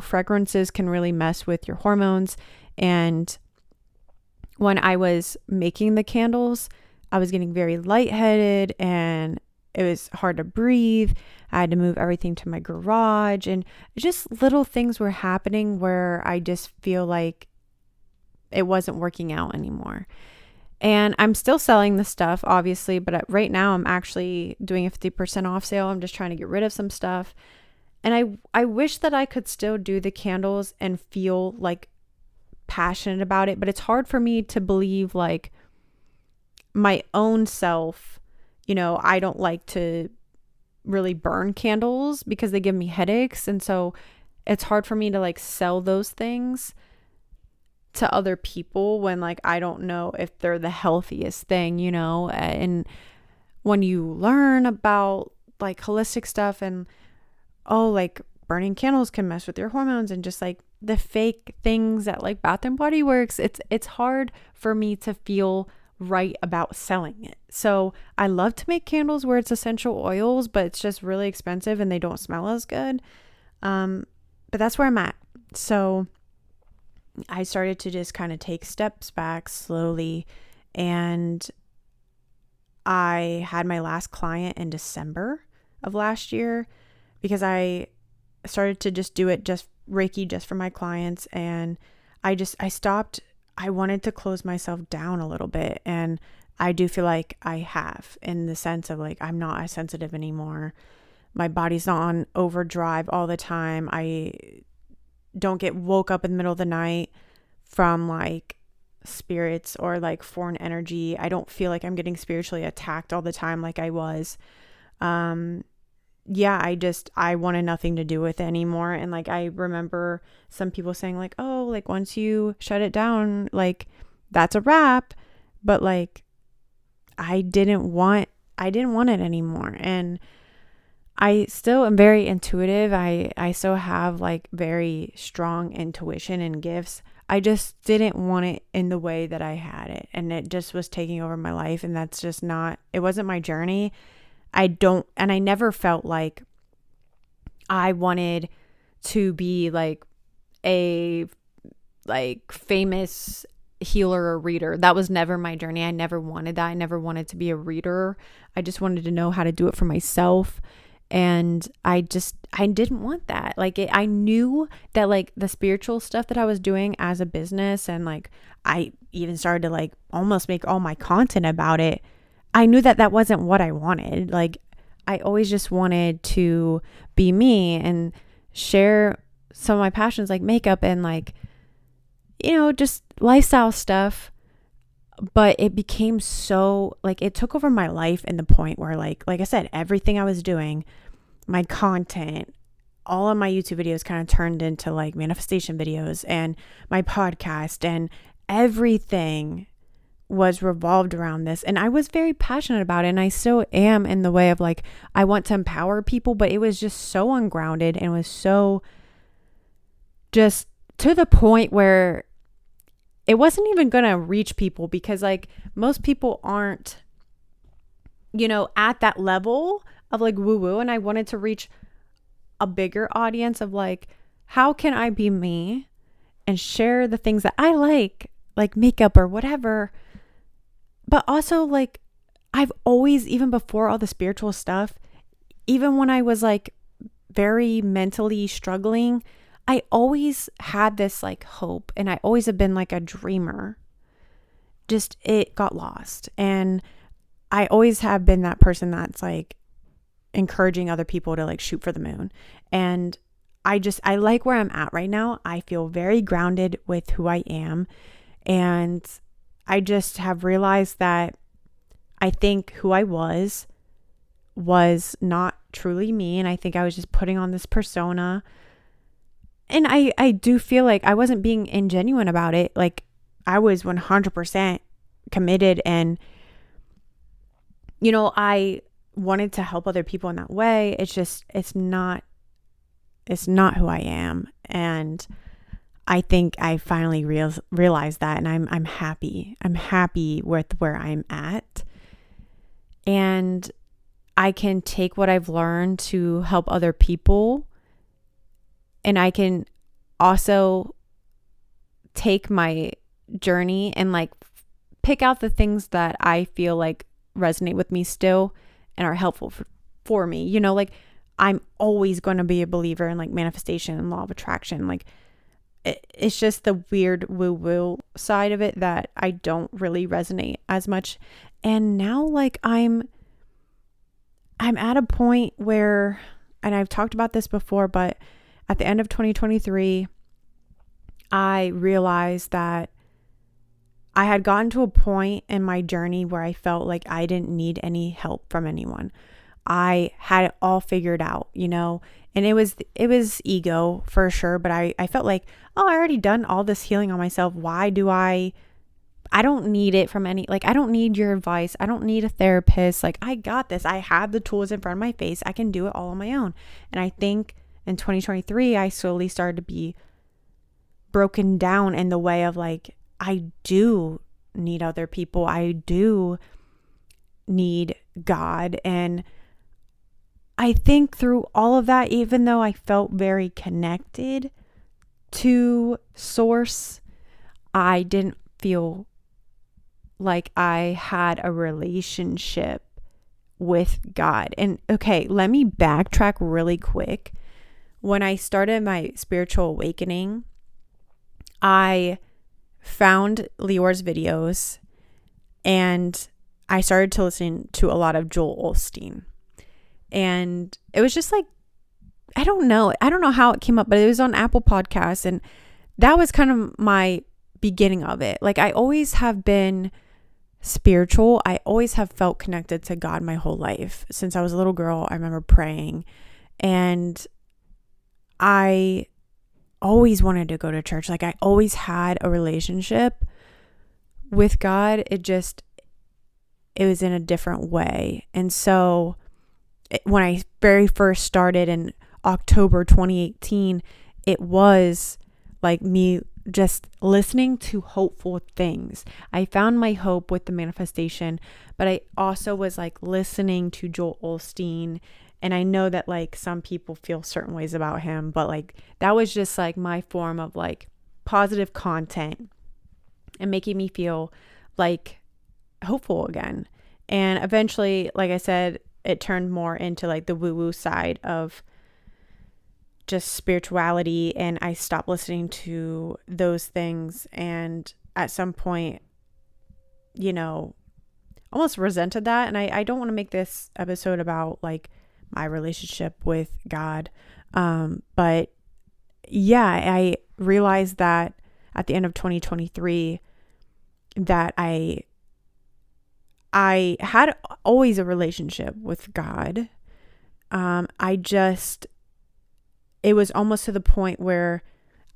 fragrances can really mess with your hormones. And when I was making the candles, I was getting very lightheaded and it was hard to breathe. I had to move everything to my garage, and just little things were happening where I just feel like it wasn't working out anymore. And I'm still selling the stuff, obviously, but right now I'm actually doing a 50% off sale. I'm just trying to get rid of some stuff. And I wish that I could still do the candles and feel like passionate about it, but it's hard for me to believe like my own self. I don't like to really burn candles because they give me headaches. And so it's hard for me to like sell those things to other people when like I don't know if they're the healthiest thing, and when you learn about like holistic stuff and like burning candles can mess with your hormones and just like the fake things that like Bath and Body Works, it's hard for me to feel right about selling it. So I love to make candles where it's essential oils, but it's just really expensive and they don't smell as good. But that's where I'm at. So I started to just kind of take steps back slowly, and I had my last client in December of last year because I started to just do it just Reiki just for my clients, and I stopped. I wanted to close myself down a little bit, and I do feel like I have, in the sense of like I'm not as sensitive anymore. My body's not on overdrive all the time. I don't get woke up in the middle of the night from like spirits or like foreign energy. I don't feel like I'm getting spiritually attacked all the time like I was. I wanted nothing to do with it anymore. And like, I remember some people saying like, oh, like once you shut it down, like that's a wrap. But like, I didn't want it anymore. And I still am very intuitive. I still have like very strong intuition and gifts. I just didn't want it in the way that I had it. And it just was taking over my life. And that's just it wasn't my journey. And I never felt like I wanted to be like a like famous healer or reader. That was never my journey. I never wanted that. I never wanted to be a reader. I just wanted to know how to do it for myself. And I didn't want that. Like I knew that like the spiritual stuff that I was doing as a business, and like I even started to like almost make all my content about it. I knew that that wasn't what I wanted. Like I always just wanted to be me and share some of my passions like makeup and like, just lifestyle stuff. But it became so like it took over my life in the point where like I said, everything I was doing, my content, all of my YouTube videos kind of turned into like manifestation videos, and my podcast, and everything was revolved around this. And I was very passionate about it, and I still am, in the way of like I want to empower people, but it was just so ungrounded and was so just to the point where it wasn't even going to reach people, because like most people aren't at that level of like woo woo. And I wanted to reach a bigger audience of like, how can I be me and share the things that I like makeup or whatever. But also like I've always, even before all the spiritual stuff, even when I was like very mentally struggling, I always had this like hope, and I always have been like a dreamer. Just it got lost. And I always have been that person that's like encouraging other people to like shoot for the moon. And I like where I'm at right now. I feel very grounded with who I am. And I just have realized that I think who I was was not truly me. And I think I was just putting on this persona. And I do feel like I wasn't being ingenuine about it. Like I was 100% committed, and, I wanted to help other people in that way. It's just, it's not who I am. And I think I finally realized that, and I'm happy. I'm happy with where I'm at. And I can take what I've learned to help other people. And I can also take my journey and like pick out the things that I feel like resonate with me still and are helpful for me. Like I'm always going to be a believer in like manifestation and law of attraction. Like it's just the weird woo-woo side of it that I don't really resonate as much. And now like I'm at a point where, and I've talked about this before, but at the end of 2023, I realized that I had gotten to a point in my journey where I felt like I didn't need any help from anyone. I had it all figured out, and it was ego for sure. But I felt like, I already done all this healing on myself. Why do I don't need it from I don't need your advice. I don't need a therapist. Like I got this. I have the tools in front of my face. I can do it all on my own. And I think in 2023, I slowly started to be broken down in the way of like, I do need other people. I do need God. And I think through all of that, even though I felt very connected to Source, I didn't feel like I had a relationship with God. And okay, let me backtrack really quick. When I started my spiritual awakening, I found Lior's videos and I started to listen to a lot of Joel Osteen. And it was just like, I don't know how it came up, but it was on Apple Podcasts. And that was kind of my beginning of it. Like I always have been spiritual. I always have felt connected to God my whole life. Since I was a little girl, I remember praying, and I always wanted to go to church. Like I always had a relationship with God. It was in a different way. And so when I very first started in October 2018, it was like me just listening to hopeful things. I found my hope with the manifestation, but I also was like listening to Joel Osteen. And I know that like some people feel certain ways about him, but like that was just like my form of like positive content and making me feel like hopeful again. And eventually, like I said, it turned more into like the woo-woo side of just spirituality, and I stopped listening to those things. And at some point, almost resented that. And I don't want to make this episode about like my relationship with God. But yeah, I realized that at the end of 2023 that I had always a relationship with God. It was almost to the point where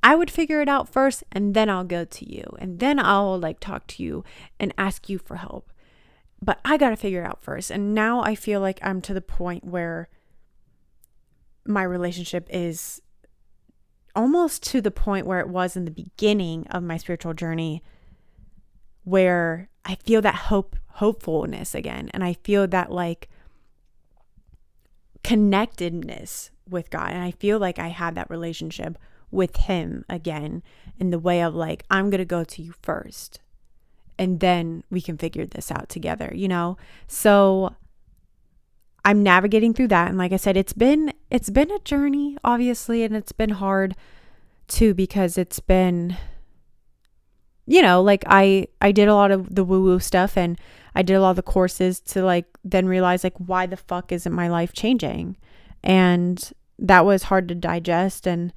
I would figure it out first, and then I'll go to you, and then I'll like talk to you and ask you for help. But I got to figure it out first. And now I feel like I'm to the point where my relationship is almost to the point where it was in the beginning of my spiritual journey, where I feel that hopefulness again. And I feel that like connectedness with God. And I feel like I had that relationship with him again, in the way of like, I'm going to go to you first, and then we can figure this out together, So I'm navigating through that. And like I said, it's been a journey, obviously. And it's been hard too, because it's been, like I did a lot of the woo-woo stuff, and I did a lot of the courses to like then realize like, why the fuck isn't my life changing? And that was hard to digest. And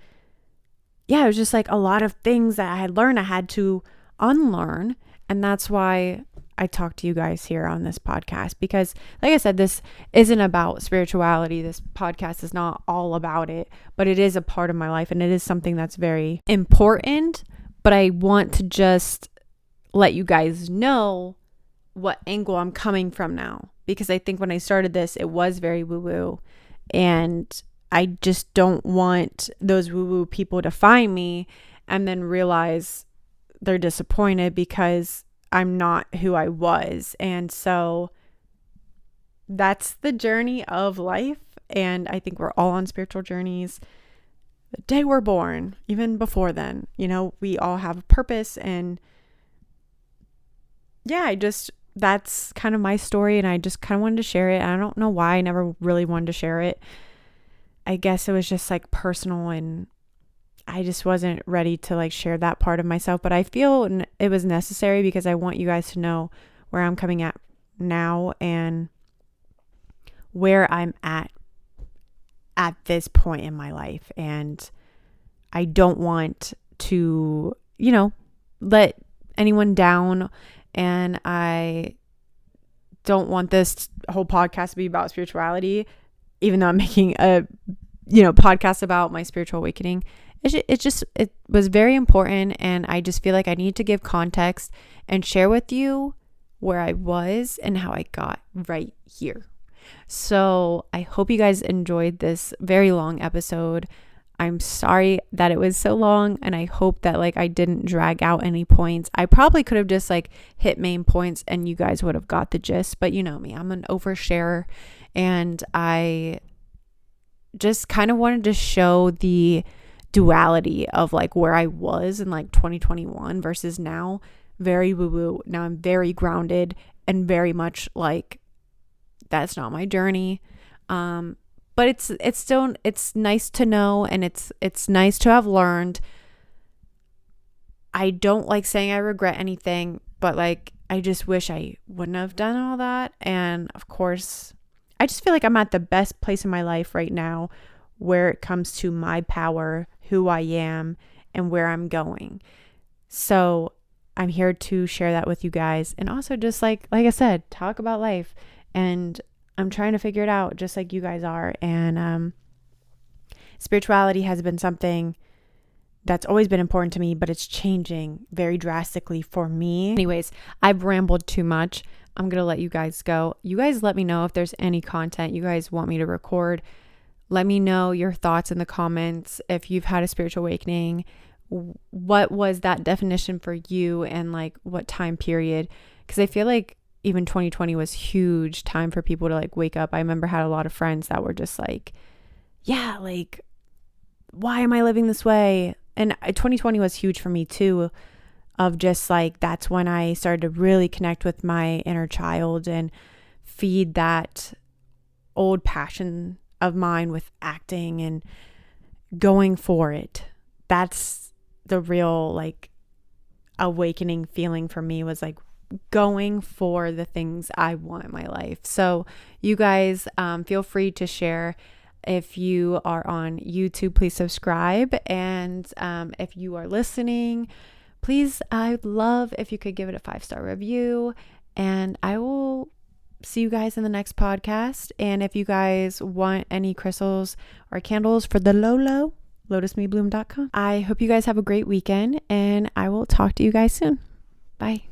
yeah, it was just like a lot of things that I had learned I had to unlearn. And that's why I talk to you guys here on this podcast, because like I said, this isn't about spirituality. This podcast is not all about it, but it is a part of my life, and it is something that's very important. But I want to just let you guys know what angle I'm coming from now, because I think when I started this, it was very woo-woo, and I just don't want those woo-woo people to find me and then realize they're disappointed because I'm not who I was. And so that's the journey of life. And I think we're all on spiritual journeys the day we're born, even before then. We all have a purpose. And yeah, that's kind of my story. And I just kind of wanted to share it. I don't know why I never really wanted to share it. I guess it was just like personal, and I just wasn't ready to like share that part of myself, but I feel it was necessary because I want you guys to know where I'm coming at now and where I'm at this point in my life. And I don't want to, let anyone down. And I don't want this whole podcast to be about spirituality, even though I'm making a, podcast about my spiritual awakening. It was very important, and I just feel like I need to give context and share with you where I was and how I got right here. So I hope you guys enjoyed this very long episode. I'm sorry that it was so long, and I hope that like I didn't drag out any points. I probably could have just like hit main points and you guys would have got the gist, but you know me, I'm an oversharer, and I just kind of wanted to show the duality of like where I was in like 2021 versus now. Very woo-woo. Now I'm very grounded and very much like that's not my journey. But it's still, it's nice to know, and it's nice to have learned. I don't like saying I regret anything, but like I just wish I wouldn't have done all that. And of course, I just feel like I'm at the best place in my life right now where it comes to my power, who I am, and where I'm going. So I'm here to share that with you guys, and also just like I said, talk about life. And I'm trying to figure it out just like you guys are. And spirituality has been something that's always been important to me, but it's changing very drastically for me. Anyways, I've rambled too much. I'm going to let you guys go. You guys let me know if there's any content you guys want me to record. Let me know your thoughts in the comments. If you've had a spiritual awakening, what was that definition for you, and like what time period? Because I feel like even 2020 was huge time for people to like wake up. I remember I had a lot of friends that were just like, yeah, like, why am I living this way? And 2020 was huge for me too, of just like, that's when I started to really connect with my inner child and feed that old passion of mine with acting and going for it. That's the real like awakening feeling for me, was like going for the things I want in my life. So you guys feel free to share. If you are on YouTube, please subscribe. And if you are listening, please, I'd love if you could give it a 5-star review. And I will see you guys in the next podcast. And if you guys want any crystals or candles for the low, lotusmebloom.com. I hope you guys have a great weekend, and I will talk to you guys soon. Bye.